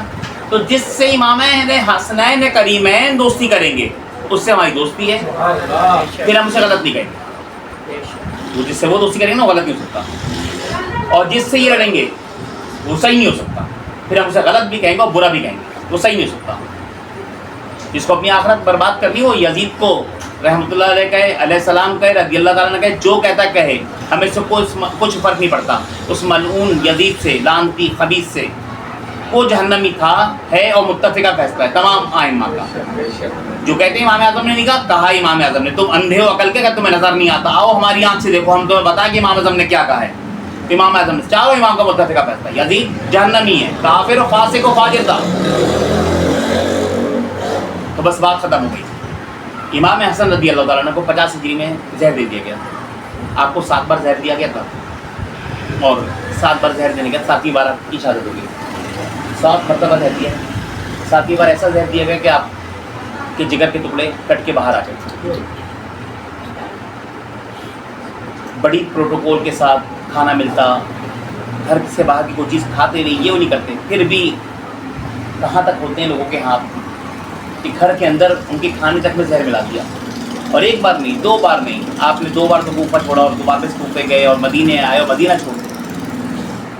تو جس سے امامین حسنین کریمین دوستی کریں گے اس سے ہماری دوستی ہے، پھر ہم اسے غلط نہیں کہیں گے۔ وہ جس سے وہ دوستی کریں گے نا وہ غلط نہیں ہو سکتا، اور جس سے یہ لڑیں گے وہ صحیح نہیں ہو سکتا، پھر ہم اسے غلط بھی کہیں گے اور برا بھی کہیں گے، وہ صحیح نہیں ہو سکتا۔ جس کو اپنی آخرت برباد کرنی ہو یزید کو رحمۃ اللہ علیہ کہے، علیہ السلام کہے، رضی اللہ تعالیٰ نے کہے، جو کہتا کہے، ہمیں سے کچھ فرق نہیں پڑتا۔ اس ملعون یزید سے، لعنتی خبیث سے، وہ جہنمی تھا، ہے اور متفقہ فیصلہ ہے تمام ائمہ کا۔ جو کہتے ہیں امام اعظم نے نہیں کہا، کہا امام اعظم نے، تم اندھے ہو عقل کے، کہ تمہیں نظر نہیں آتا، آؤ ہماری آنکھ سے دیکھو، ہم تمہیں بتائیں کہ امام اعظم نے کیا کہا ہے۔ امام اعظم نے چاروں امام کا متفقہ فیصلہ، یزید جہنمی ہے، کافر و فاسق و فاجر تھا، تو بس بات ختم ہو گئی۔ امام حسن رضی اللہ تعالیٰ عنہ کو 50 ہجری میں زہر دے دیا گیا، آپ کو 7 بار زہر دیا گیا تھا، اور 7 بار زہر دینے کے بعد 7ویں بار آپ کی شہادت ہو گئی۔ 7 مرتبہ زہر دیا، 7ویں بار ایسا زہر دیا گیا کہ آپ کے جگر کے ٹکڑے کٹ کے باہر آ گئے۔ بڑی پروٹوکول کے ساتھ کھانا ملتا، گھر سے باہر کی کوئی چیز کھاتے نہیں، یہ وہ نہیں کرتے، پھر بھی کہاں تک ہوتے ہیں لوگوں کے ہاتھ کہ گھر کے اندر ان کے کھانے تک میں زہر ملا دیا۔ اور ایک بار نہیں، 2 بار نہیں، آپ نے 2 بار تو کوفہ چھوڑا اور واپس کوفے گئے اور مدینے آئے اور مدینہ چھوڑ گئے،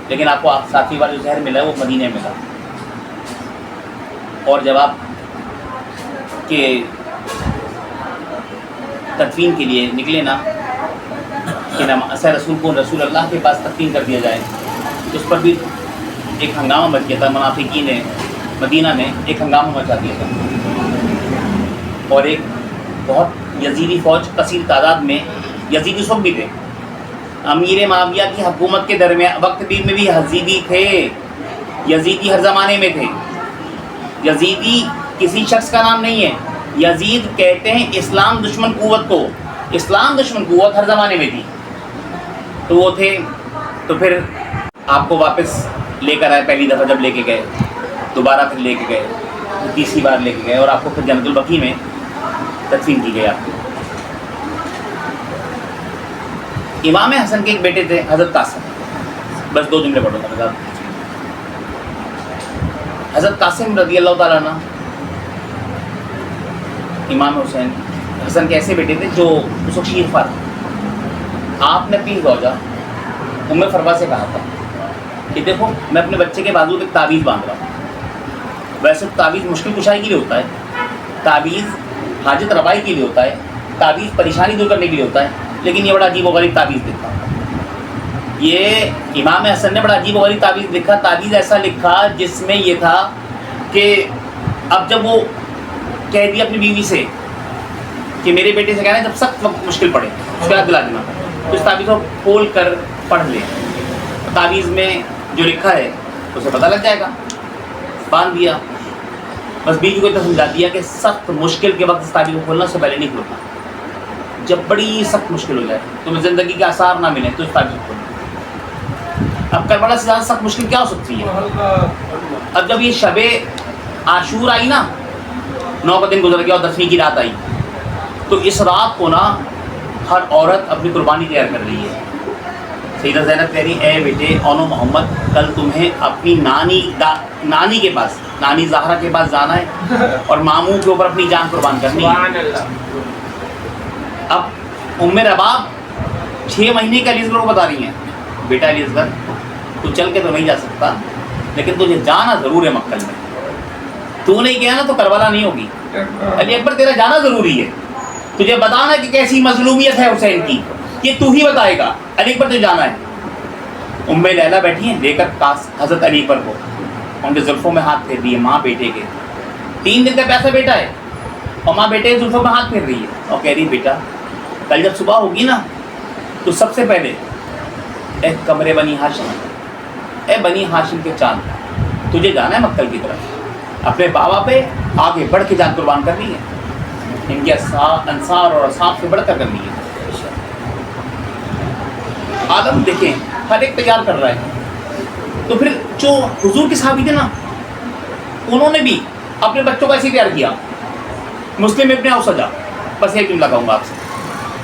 لیکن آپ کو 7ویں بار جو زہر ملا ہے وہ مدینے میں ملا۔ اور جب آپ کے تدفین کے لیے نکلے نا کہ نماز رسول کو رسول اللہ کے پاس تدفین کر دیا جائے، تو اس پر بھی ایک ہنگامہ مچ گیا تھا، منافقین نے مدینہ نے ایک ہنگامہ مچا دیا تھا، اور ایک بہت یزیدی فوج کثیر تعداد میں، یزیدی سب بھی تھے، امیر معاویہ کی حکومت کے درمیان وقت میں بھی یزیدی تھے، یزیدی ہر زمانے میں تھے۔ یزیدی کسی شخص کا نام نہیں ہے، یزید کہتے ہیں اسلام دشمن قوت کو، اسلام دشمن قوت ہر زمانے میں تھی، تو وہ تھے۔ تو پھر آپ کو واپس لے کر آئے، پہلی دفعہ جب لے کے گئے، دوبارہ پھر لے کے گئے، تیسری بار لے کے گئے، اور آپ کو پھر جنت البقیع میں تدفین کی گئی آپ کو۔ امام حسن کے ایک بیٹے تھے حضرت قاسم، بس 2 جملے پڑھو گا۔ حضرت قاسم رضی اللہ تعالیٰ عنہ امام حسن کے ایسے بیٹے تھے جو اس وقت شیر خوار تھے۔ آپ نے اپنی زوجہ ام فروا سے کہا تھا کہ دیکھو میں اپنے بچے کے بازو ایک تعویذ باندھ رہا ہوں، ویسے تعویذ مشکل کشائی کے لیے ہوتا ہے، تعویذ حاجت روائی کے لیے ہوتا ہے، تعویذ پریشانی دور کرنے کے لیے ہوتا ہے، لیکن یہ بڑا عجیب و غریب تعویذ لکھا۔ یہ امام حسن نے بڑا عجیب و غریب تعویذ لکھا، تعویذ ایسا لکھا جس میں یہ تھا کہ اب جب وہ کہہ دیا اپنی بیوی سے کہ میرے بیٹے سے کہنا ہے جب سخت وقت مشکل پڑے اس کا دلا دینا، تو اس تعویذ کو کھول کر پڑھ لیں، تعویذ میں جو لکھا ہے اسے پتہ لگ جائے گا۔ باندھ دیا، بس بیوی کو اتنا سمجھا دیا کہ سخت مشکل کے وقت اس تعویذ کو کھولنا سے پہلے نہیں کھولنا، جب بڑی سخت مشکل ہو جائے تمہیں زندگی کے آثار نہ ملے تو اس تعویذ کو کھولنا۔ اب کربلا سے زیادہ سخت مشکل کیا ہو سکتی ہے؟ اب جب یہ شب عاشور آئی نا، 9 کا دن گزر گیا اور 10ویں کی رات آئی، تو اس رات کو نا ہر عورت اپنی قربانی تیار کر رہی ہے۔ سیدہ زینب کہہ رہی اے بیٹے اونو محمد، کل تمہیں اپنی نانی کے پاس، نانی زہرا کے پاس جانا ہے اور ماموں کے اوپر اپنی جان قربان کرنی ہے۔ اب ام رباب 6 مہینے کے علی اصغر کو بتا رہی ہیں بیٹا علی اصغر تو چل کے تو نہیں جا سکتا لیکن تجھے جانا ضرور ہے مکہ میں. تو نہیں گیا نا تو کربلا نہیں ہوگی. علی اکبر تیرا جانا ضروری ہے. تجھے بتانا کہ کیسی مظلومیت ہے حسین کی یہ تو ہی بتائے گا. علی اکبر تجھے جانا ہے. ام لیلہ بیٹھی ہیں لے کر حضرت علی اکبر کو, ان کے زلفوں میں ہاتھ پھیر رہی ہے ماں بیٹے کے. 3 دن کا پیسہ بیٹا ہے اور ماں بیٹے کے زلفوں میں ہاتھ پھیر رہی ہے اور کہہ رہی بیٹا کل جب صبح ہوگی نا تو سب سے پہلے اے کمرے بنی ہاشم, اے بنی ہاشم کے چاند, تجھے جانا ہے مکہ کی طرف. اپنے بابا پہ آگے بڑھ کے جان قربان کرنی ہے, ان کے انصار اور اصحاب سے بڑھ کر کرنی ہے. عالم دیکھیں ہر ایک تیار کر رہا ہے. تو پھر جو حضور کے صحابی تھے نا انہوں نے بھی اپنے بچوں کو ایسے تیار کیا. مسلم ابن اوسجہ, بس ایک جملہ کہوں گا آپ سے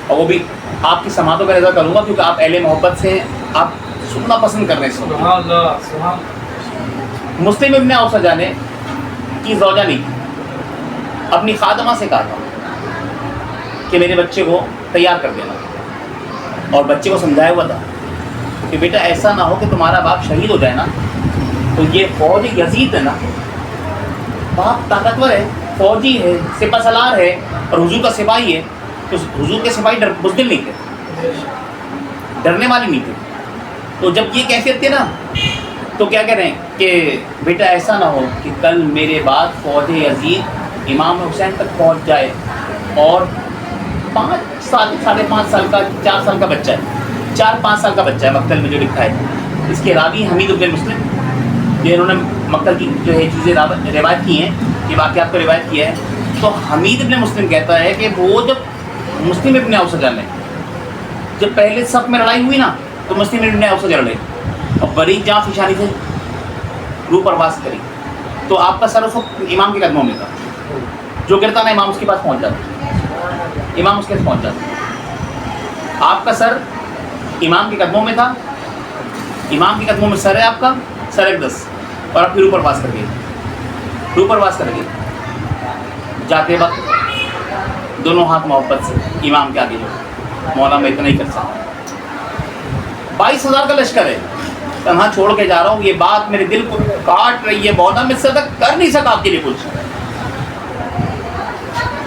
اور وہ بھی آپ کی سماعتوں کا نظر کروں گا کیونکہ آپ اہل محبت سے آپ سننا پسند کر رہے ہیں. مسلم ابن اوسجہ نے کی زوجہ نہیں تھی, اپنی خادمہ سے کہا تھا کہ میرے بچے کو تیار کر دینا اور بچے کو سمجھایا ہوا تھا کہ بیٹا ایسا نہ ہو کہ تمہارا باپ شہید ہو جائے نا تو یہ فوج یزید ہے نا, باپ طاقتور ہے, فوجی ہے, سپہ سالار ہے اور حضور کا سپاہی ہے. تو حضور کے سپاہی بزدل نہیں تھے, ڈرنے والے نہیں تھے. تو جب یہ کیفیت تھی نا تو کیا کہہ رہے ہیں کہ بیٹا ایسا نہ ہو کہ کل میرے بعد فوج یزید امام حسین تک پہنچ جائے اور 5 سال 5.5 سال کا 4 سال کا بچہ ہے, 4-5 سال کا بچہ ہے مقتل میں جو لکھا ہے. اس کے راوی حمید ابن مسلم جنہوں نے مقتل کی جو ہے چیزیں روایت کی ہیں, یہ واقعات کو روایت کیا ہے. تو حمید ابن مسلم کہتا ہے کہ وہ جب مسلم ابن اوسجہ نے جب پہلے صف میں لڑائی ہوئی نا تو مسلم ابن اوسجہ لڑے اور بری جاں فشانی سے روح پرواز کری تو آپ کا سر اس وقت امام کے قدموں میں تھا. جو گرتا نا امام اس کے پاس پہنچ جاتا, امام اس کے پاس پہنچ جاتا. آپ کا سر امام کے قدموں میں تھا, امام کے قدموں میں سر ہے آپ کا, سر اقدس, اور آپ پھر اوپر پاس کر گئے, اوپر پاس کر گئے. جاتے وقت دونوں ہاتھ محبت سے امام کے آگے جو مولا میں اتنا ہی کر سکتا. 22,000 کا لشکر ہے, تنہا چھوڑ کے جا رہا ہوں, یہ بات میرے دل کو کاٹ رہی ہے مولا, میں صدق کر نہیں سکا آپ کے لیے کچھ.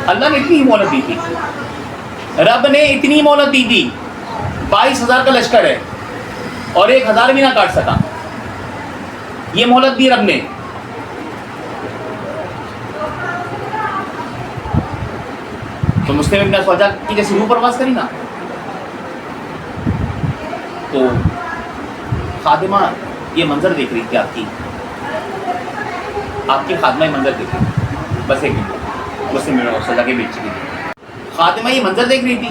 اللہ نے اتنی مہلت دی تھی, رب نے اتنی مہلت دی تھی. 22,000 کا لشکر ہے اور 1,000 بھی نہ کاٹ سکا, یہ مہلت دی رب نے. تو مسلم ابن اوسجہ کی جیسی روح پرواز کری نا تو خادمہ یہ منظر دیکھ رہی تھی, آپ کی خادمہ یہ منظر دیکھ رہی تھی. بس ایک منٹ, مسلم ابن اوسجہ کے بیچ کی خادمہ یہ منظر دیکھ رہی تھی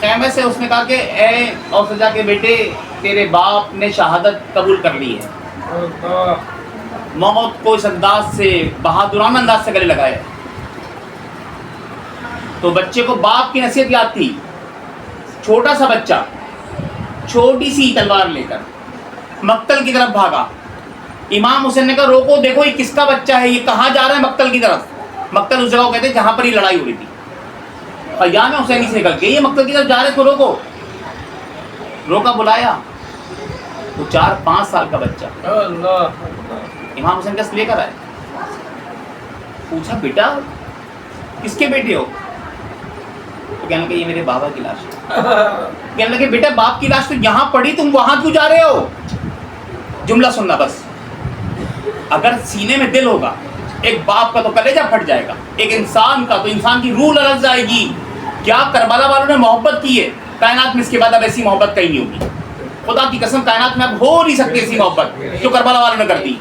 خیمے سے. اس نے کہا کہ اے اوسجہ کے بیٹے تیرے باپ نے شہادت قبول کر لی ہے, موت کو اس انداز سے بہادرانہ انداز سے گلے لگائے. تو بچے کو باپ کی نصیحت یاد تھی, چھوٹا سا بچہ چھوٹی سی تلوار لے کر مقتل کی طرف بھاگا. امام حسین نے کہا روکو, دیکھو یہ کس کا بچہ ہے, یہ کہاں جا رہا ہے مقتل کی طرف. مقتل اس جگہ کو کہتے ہیں جہاں پر یہ لڑائی ہو رہی تھی, خیام حسینی سے نکل کے یہ مقتل کی طرف جا رہے تو روکو. روکا, بلایا تو 4-5 سال کا بچہ امام حسین کا لے کر آئے. پوچھا بیٹا کس کے بیٹے ہو؟ تو کہنے لگے یہ میرے بابا کی لاش ہے. کہنے لگے بیٹا باپ کی لاش تو یہاں پڑی, تم وہاں کیوں جا رہے ہو؟ جملہ سننا بس, اگر سینے میں دل ہوگا ایک باپ کا تو کلیجہ پھٹ جائے گا, ایک انسان کا تو انسان کی روح لرز جائے گی. کیا کربلا والوں نے محبت کی ہے, کائنات میں اس کے بعد اب ایسی محبت کہیں نہیں ہوگی. خدا کی قسم کائنات میں اب ہو نہیں سکتی ایسی محبت جو کربلا والوں نے کر دی.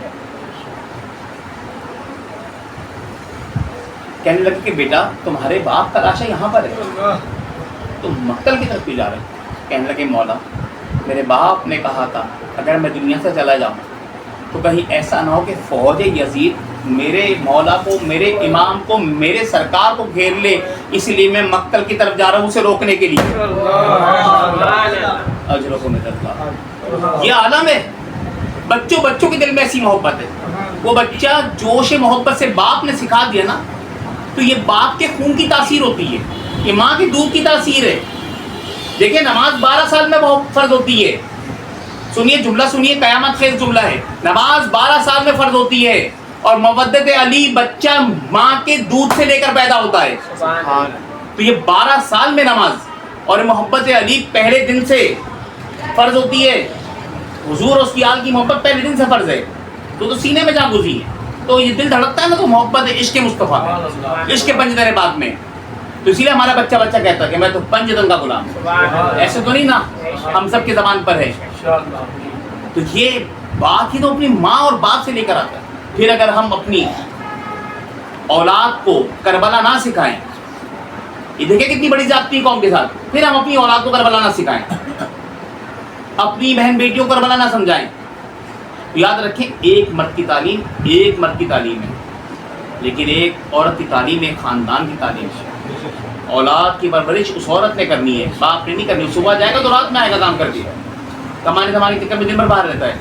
کہنے لگے کہ بیٹا تمہارے باپ کا لاشا یہاں پر ہے, تم مقتل کی طرف بھی جا رہے ہیں. کہنے لگے مولا میرے باپ نے کہا تھا اگر میں دنیا سے چلا جاؤں تو کہیں ایسا نہ ہو کہ فوج یزید میرے مولا کو, میرے امام کو, میرے سرکار کو گھیر لے, اس لیے میں مقتل کی طرف جا رہا ہوں اسے روکنے کے لیے. اجرکم اللہ, یہ عالم ہے. بچوں کے دل میں ایسی محبت ہے. وہ بچہ جوش محبت سے باپ نے سکھا دیا نا تو یہ باپ کے خون کی تاثیر ہوتی ہے, یہ ماں کے دودھ کی تاثیر ہے. دیکھیں نماز 12 سال میں فرض ہوتی ہے. سنیے جملہ سنیے, قیامت خیز جملہ ہے. نماز 12 سال میں فرض ہوتی ہے اور مودت علی بچہ ماں کے دودھ سے لے کر پیدا ہوتا ہے. تو یہ 12 سال میں نماز اور محبت علی پہلے دن سے فرض ہوتی ہے. حضور اور اس کی آل کی محبت پہلے دن سے فرض ہے. تو سینے میں جا گزری ہے, تو یہ دل دھڑکتا ہے نا, تو محبت عشق مصطفیٰ ہے, عشق پنجدر بات میں. تو اسی لیے ہمارا بچہ کہتا ہے کہ میں تو پنجدن کا غلام ہوں. ایسے تو نہیں نا, ہم سب کی زبان پر ہے. تو یہ بات ہی تو اپنی ماں اور باپ سے لے کر آتا ہے. پھر اگر ہم اپنی اولاد کو کربلا نہ سکھائیں, یہ دیکھیں کتنی بڑی زیادتی قوم کے ساتھ, پھر ہم اپنی اولاد کو کربلا نہ سکھائیں, اپنی بہن بیٹیوں کو کربلا نہ سمجھائیں. یاد رکھیں ایک مرد کی تعلیم ہے, لیکن ایک عورت کی تعلیم ایک خاندان کی تعلیم ہے. اولاد کی پرورش اس عورت نے کرنی ہے, باپ نے نہیں کرنی. صبح جائے گا تو رات میں آئے گا کام کر کے, کمانے دمانے کے چکر میں دن بھر باہر رہتا ہے.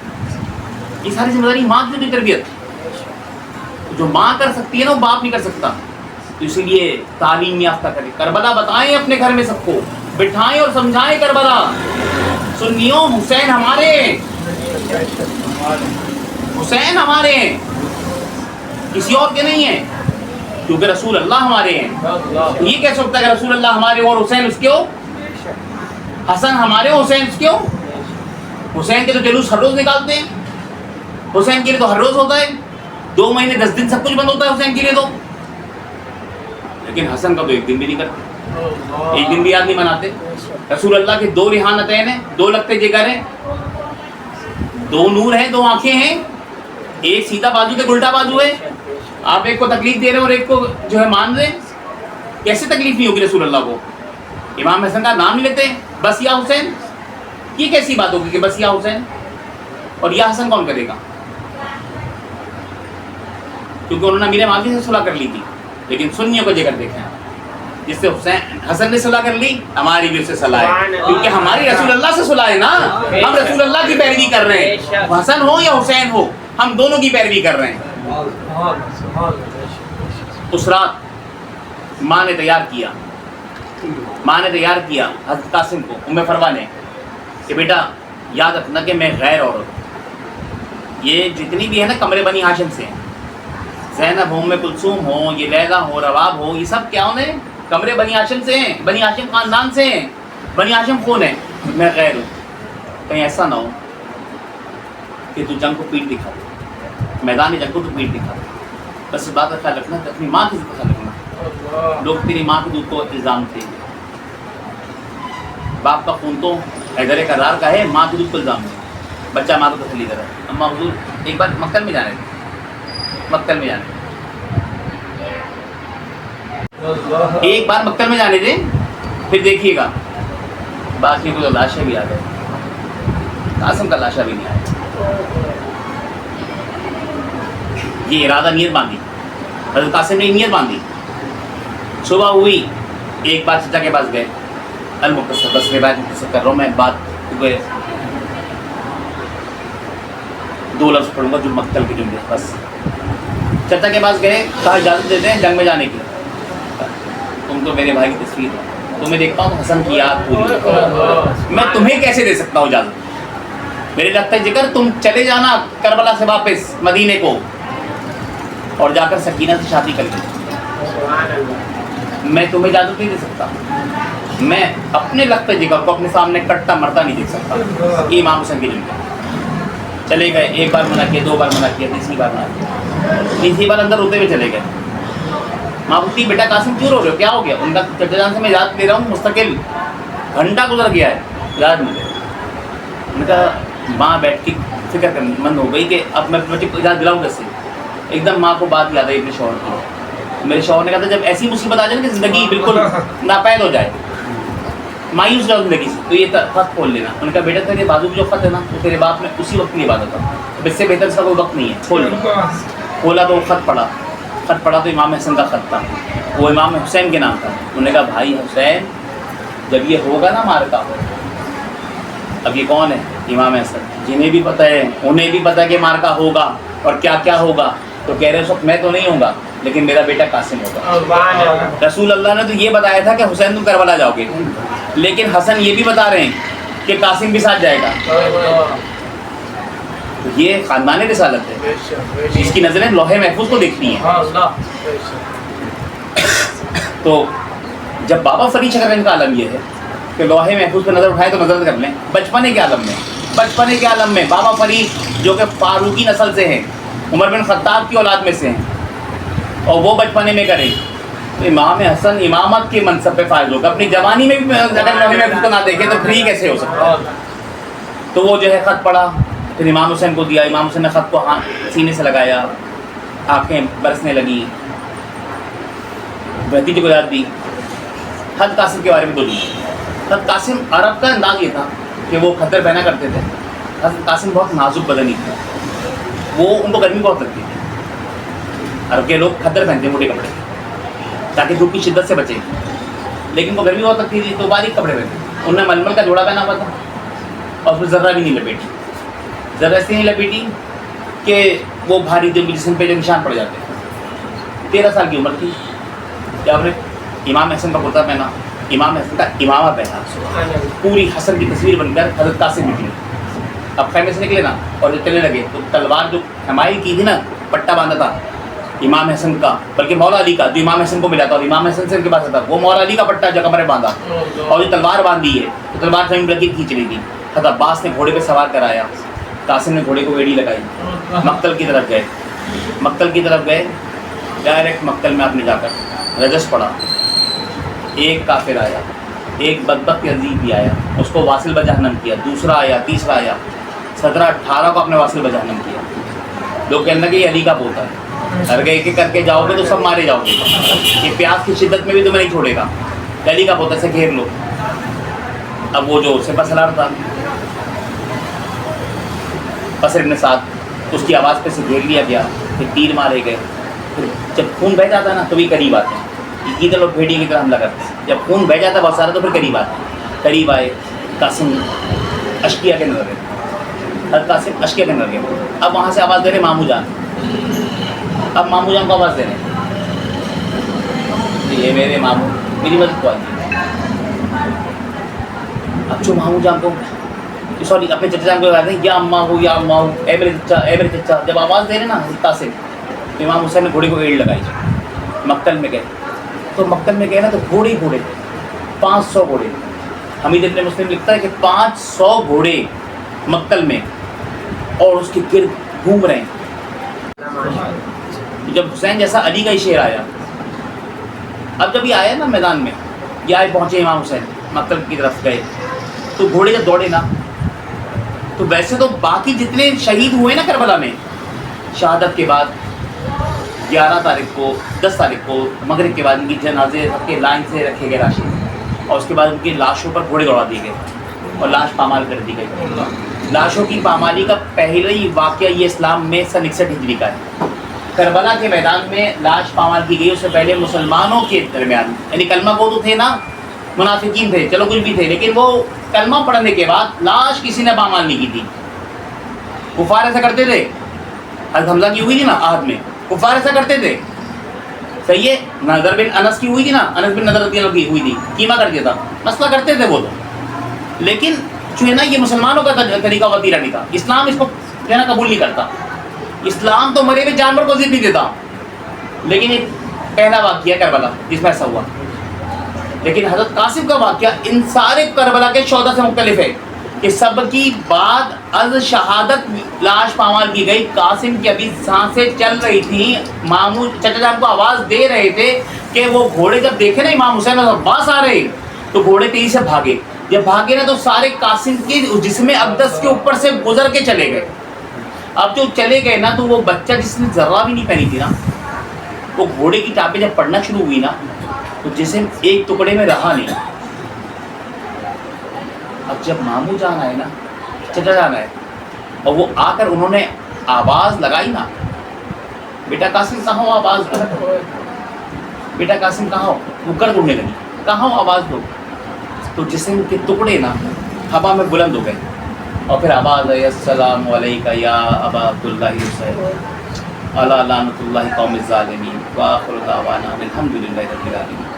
یہ ساری ذمہ داری ماں کی تربیت, جو ماں کر سکتی ہے نا وہ باپ نہیں کر سکتا. تو اسی لیے تعلیم یافتہ کریں, کربلا بتائیں اپنے گھر میں سب کو, بٹھائیں اور سمجھائیں کربلا. سنیوں حسین ہمارے ہیں, حسین ہمارے ہیں, کسی اور کے نہیں ہیں, کیونکہ رسول اللہ ہمارے ہیں. یہ کہہ سکتا ہے کہ رسول اللہ ہمارے اور حسین اس کے ہو, حسن ہمارے ہو حسین اس کے ہو. حسین کے تو جلوس ہر روز نکالتے ہیں, حسین کے لیے تو ہر روز ہوتا ہے, 2 مہینے 10 دن سب کچھ بند ہوتا ہے حسین کے لیے تو. لیکن حسن کا تو ایک دن بھی نہیں کرتے, ایک دن بھی یاد نہیں مناتے. رسول اللہ کے 2 ریحانتین ہیں, 2 لگتے جگر ہیں, 2 نور ہیں, 2 آنکھیں ہیں, ایک سیدھا بازو کے الٹا بازو ہے. آپ ایک کو تکلیف دے رہے ہیں اور ایک کو جو ہے مان رہے ہیں. کیسے تکلیف نہیں ہوگی رسول اللہ کو؟ امام حسن کا نام نہیں لیتے بس یا حسین, یہ کیسی بات ہوگی کہ بس یا حسین اور یا حسن کون کرے گا؟ کیونکہ انہوں نے میرے ماضی سے صلح کر لی تھی. لیکن سنیوں کو جگر دیکھیں, جس سے حسن نے صلح کر لی, ہماری بھی اس سے صلح ہے, کیونکہ ہماری رسول اللہ سے صلح ہے نا. ہم رسول اللہ کی پیروی کر رہے ہیں, حسن ہو یا حسین ہو, ہم دونوں کی پیروی کر رہے ہیں. اس رات ماں نے تیار کیا حضرت قاسم کو, ام فروا نے, کہ بیٹا یاد رکھنا کہ میں غیر عورت ہوں. یہ جتنی بھی ہے نا کمرے بنی ہاشم سے ہیں, زینب ہو, ام کلثوم ہو, یہ لیلا ہو, رواب ہو, یہ سب کیا ہونے کمرے بنی ہاشم سے ہیں, بنی ہاشم خاندان سے ہیں, بنی ہاشم خون ہے. میں غیر ہوں. کہیں ایسا نہ ہو کہ تو جنگ کو پیٹ دکھا دے, میدان جنگ کو تو پیٹ دکھا دے. بس اس بات کا خیال رکھنا کہ اپنی ماں کی ذکر خیال رکھنا. لوگ تیری ماں کے دودھ کو الزام تھے, باپ کا خون تو حیدر کرار کا ہے, ماں کے دودھ کو الزام ہے. بچہ ماں کو تسلی کرا ہے. اما حضور ایک بار مکتل میں جانے ایک بار مکتل میں جانے دیں, پھر دیکھیے گا باقی کو لاشیں بھی آ گئے, قاسم کا لاشا بھی نہیں آیا. یہ ارادہ نیت باندھی, حضرت قاسم نے نیت باندھی. صبح ہوئی, ایک بار چچا کے پاس گئے, المختصر بس میں بات مختصر کر رہا ہوں, میں بات 2 لفظ پڑھوں گا جو مقتل کے جملے. بس چچا کے پاس گئے, کہا اجازت دیتے ہیں جنگ میں جانے کی. تم تو میرے بھائی کی تصویر ہو, تمہیں دیکھتا ہوں حسن کی یاد پوری, میں تمہیں کیسے دے سکتا ہوں اجازت؟ میرے لگتا ہے ذکر تم چلے جانا کربلا سے واپس مدینے کو, اور جا کر سکینہ سے شادی کر لی. میں تمہیں اجازت نہیں دے سکتا. میں اپنے لگتے جگر کو اپنے سامنے کٹتا مرتا نہیں دیکھ سکتا. یہ امام حسن کے جملے. چلے گئے, 1 بار منع کیا, 2 بار منع کیا, 3 بار منع کیا, 3 بار اندر ہوتے ہوئے چلے گئے. ماں پوچھتی بیٹا قاسم کیوں رو رہے ہو, کیا ہو گیا؟ ان کا چچا جان سے میں یاد لے رہا ہوں, مستقل گھنٹہ گزر گیا ہے, یاد مجھے. ان کا ماں بیٹھ کے فکر کرنے مند ہو گئی کہ اب میں بچے کو یاد دلاؤں کیسے. ایک دم ماں کو بات یاد آئی اپنے شوہر کی. میرے شوہر نے کہا تھا جب ایسی مصیبت آ جائے نا کہ زندگی بالکل ناپید ہو جائے, مایوس جاؤ زندگی سے, تو یہ خط کھول لینا. ان کا بیٹا تیرے بازو جو خط ہے نا وہ تیرے باپ نے اسی وقت نہیں عبادت تھا, اس سے بہتر اس کا کوئی وقت نہیں ہے, کھول لینا. کھولا تو وہ خط پڑھا تو امام حسن کا خط تھا, وہ امام حسین کے نام تھا. انہوں نے کہا بھائی حسین, جب یہ ہوگا نا مارکا, اب یہ کون ہے؟ امام حسن, جنہیں بھی پتہ ہے, انہیں بھی پتہ ہے کہ مارکا ہوگا اور کیا کیا ہوگا. تو کہہ رہے اس وقت میں تو نہیں ہوں گا, لیکن میرا بیٹا قاسم ہوگا. رسول اللہ نے تو یہ بتایا تھا کہ حسین تم کربلا جاؤ گے, لیکن حسن یہ بھی بتا رہے ہیں کہ قاسم بھی ساتھ جائے گا. تو یہ خاندان رسالت ہے, اس کی نظریں لوح محفوظ کو دیکھتی ہیں. تو جب بابا فرید شکرین کا عالم یہ ہے کہ لوح محفوظ پہ نظر اٹھائے تو نظر کر لیں. بچپنے کے عالم میں بابا فرید جو کہ فاروقی نسل سے ہیں, عمر بن خطاب کی اولاد میں سے ہیں, اور وہ بچپنے میں کریں تو امام حسن امامت کے منصب پہ فائز ہوگا. اپنی جوانی میں بھی اگر لوح محفوظ کو نہ دیکھے تو پھر کیسے ہو سکتا ہے. تو وہ جو ہے خط پڑھا, پھر امام حسین کو دیا. امام حسین نے خط کو سینے سے لگایا, آنکھیں برسنے لگیں, بھتیجے کو یاد دی. حضرت قاسم کے بارے میں بولی. حضرت قاسم عرب کا انداز یہ تھا کہ وہ خطر پہنا کرتے تھے. حضرت قاسم بہت نازک بدنی تھے, وہ ان کو گرمی بہت لگتی تھی. عرب کے لوگ خطر پہنتے ہیں, موٹے کپڑے, تاکہ دھوپ کی شدت سے بچیں, لیکن وہ گرمی بہت لگتی تھی تو باریک کپڑے پہنتے. انہوں نے ململ کا جوڑا پہنا ہوا تھا اور پھر ذرہ بھی نہیں لپیٹی. ذرا اس لیے نہیں لپیٹی کہ وہ بھاری جسم پہ جو نشان پڑ جاتے. 13 سال کی عمر تھی جب آپ نے امام حسن کا کرتا پہنا, امام حسن کا امامہ پہنا, پوری حسن کی تصویر بن کر حضرت قاسم نکلی. اب خیمے سے نکلے نا اور جب چلنے لگے تو تلوار جو حمایل کی تھی نا, پٹا باندھا تھا امام حسن کا, بلکہ مولا علی کا جو امام حسن کو ملا تھا اور امام حسن سے ان کے پاس تھا, وہ مولا علی کا پٹا جو کمرے باندھا, اور جو تلوار باندھی ہے تو تلوار زمین رکھی کھینچ رہی تھی. حضرت عباس نے گھوڑے پہ سوار کرایا, قاسم نے گھوڑے کو ایڑی لگائی, مقتل کی طرف گئے. ڈائریکٹ مقتل میں آپ نے جا کر رجس پڑھا. ایک کافر آیا, ایک بدبخت عزیز بھی آیا, اس کو واصل بجہنم کیا. دوسرا آیا, تیسرا آیا, 17-18 کو اپنے واصل بجہنم کیا. لوگ کہنے لگے یہ علی کا پوتا ہے, ہر ایک ایک کر کے جاؤ گے تو سب مارے جاؤ گے, یہ پیاس کی شدت میں بھی تمہیں نہیں چھوڑے گا. علی کا پوتا سے گھیر لو. اب وہ جو سپہ سالار تھا بصر ابن سعد, اس کی آواز پہ سے گھیر لیا گیا, پھر تیر مارے گئے. پھر جب خون بہہ جاتا ہے نا تو بھی قریب آتے ہیں, عیدہ لوگ بھیڑیے کی طرح حملہ کرتے ہیں. جب خون بہہ جاتا ہے بہت سارا تو پھر قریب آتے ہیں. قریب آئے, قاسم اشکیا کے نظر گئے, حضرت قاسم اشکیا کے نظر گئے. اب وہاں سے آواز دے رہے مامو جان, اب مامو جان کو آواز دے رہے ہیں یہ میرے مامو میری مدد کو آئیے. اب جو مامو جان کو سوری اپنے چچا جان کو کہتے ہیں یا اماں ہو یا اماں ہو, اے میرے چچا اے میرے چچا. جب آواز دے رہے نا قاسم, تو امام حسین نے گھوڑے کو ایڑ لگائی. مقتل میں گئے تو مقتل میں گئے نا تو گھوڑے 500 گھوڑے. حمید ابن مسلم لکھتا ہے کہ 500 گھوڑے مقتل میں, اور اس کے گرد گھوم رہے ہیں. جب حسین جیسا علی کا ہی شعر آیا, اب جب یہ آیا نا میدان میں, یہ آئے پہنچے امام حسین مقتل کی طرف گئے, تو گھوڑے جب دوڑے نا تو ویسے تو باقی جتنے شہید ہوئے نا کربلا میں, شہادت کے بعد 11 تاریخ کو 10 تاریخ کو مغرب کے بعد ان کی جنازے سب کے لائن سے رکھے گئے راشد, اور اس کے بعد ان کی لاشوں پر گھوڑے دوڑا دیے گئے اور لاش پامال کر دی گئی. لاشوں کی پامالی کا پہلا ہی واقعہ یہ اسلام میں سن 61 ہجری کا ہے. کربلا کے میدان میں لاش پامال کی گئی, اس سے پہلے مسلمانوں کے درمیان, یعنی کلمہ گو تو تھے نا, منافقین تھے, چلو کچھ بھی تھے, لیکن وہ کلمہ پڑھنے کے بعد لاش کسی نے پامال نہیں کی تھی. کفار ایسا کرتے تھے, حضرت حمزہ کی ہوئی تھی نا عہد میں, کفار ایسا کرتے تھے. صحیح ہے, نظر بن انس کی ہوئی تھی نا, انس بن نظر رضی اللہ عنہ کی ہوئی تھی, کیما کر دیا تھا, مسئلہ کرتے تھے وہ تو. لیکن جو ہے نا یہ مسلمانوں کا طریقہ وطیرہ نہیں تھا. اسلام اس کو جو ہے نا قبول نہیں کرتا. اسلام تو مرے ہوئے جانور کو عزت نہیں دیتا, لیکن یہ پہلا واقعہ کربلا جس میں ایسا ہوا. لیکن حضرت قاسم کا واقعہ ان سارے کربلا کے شہداء سے مختلف ہے کہ سب کی بعد از شہادت لاش پامال کی گئی. قاسم کی ابھی سانسیں چل رہی تھیں, مامو چچا جان کو آواز دے رہے تھے کہ وہ گھوڑے جب دیکھے نا امام حسین اور عباس آ رہے تو گھوڑے تیزی سے بھاگے. جب بھاگے نا تو سارے قاسم کے جسم اقدس کے اوپر سے گزر کے چلے گئے. اب جو چلے گئے نا تو وہ بچہ جس نے ذرہ بھی نہیں پہنی تھی نا, وہ گھوڑے کی ٹاپیں جب پڑنا شروع ہوئی نا تو جسم ایک ٹکڑے میں رہا نہیں. اب جب مامو جان آئے نا, چچا جان آئے, اور وہ آ کر انہوں نے آواز لگائی نا, بیٹا قاسم کہاں ہو, آواز دو, بیٹا قاسم کہاں ہو, وہ کر اڑنے لگی, کہاں ہو, آواز دو. تو جسم کے ٹکڑے نا ہوا میں بلند ہو گئے, اور پھر آواز آئی السلام علیکہ یا ابا عبداللہ حسین علی لعنت اللہ قوم الظالمین. وآخر دعوانا الحمد للہ رب العالمین.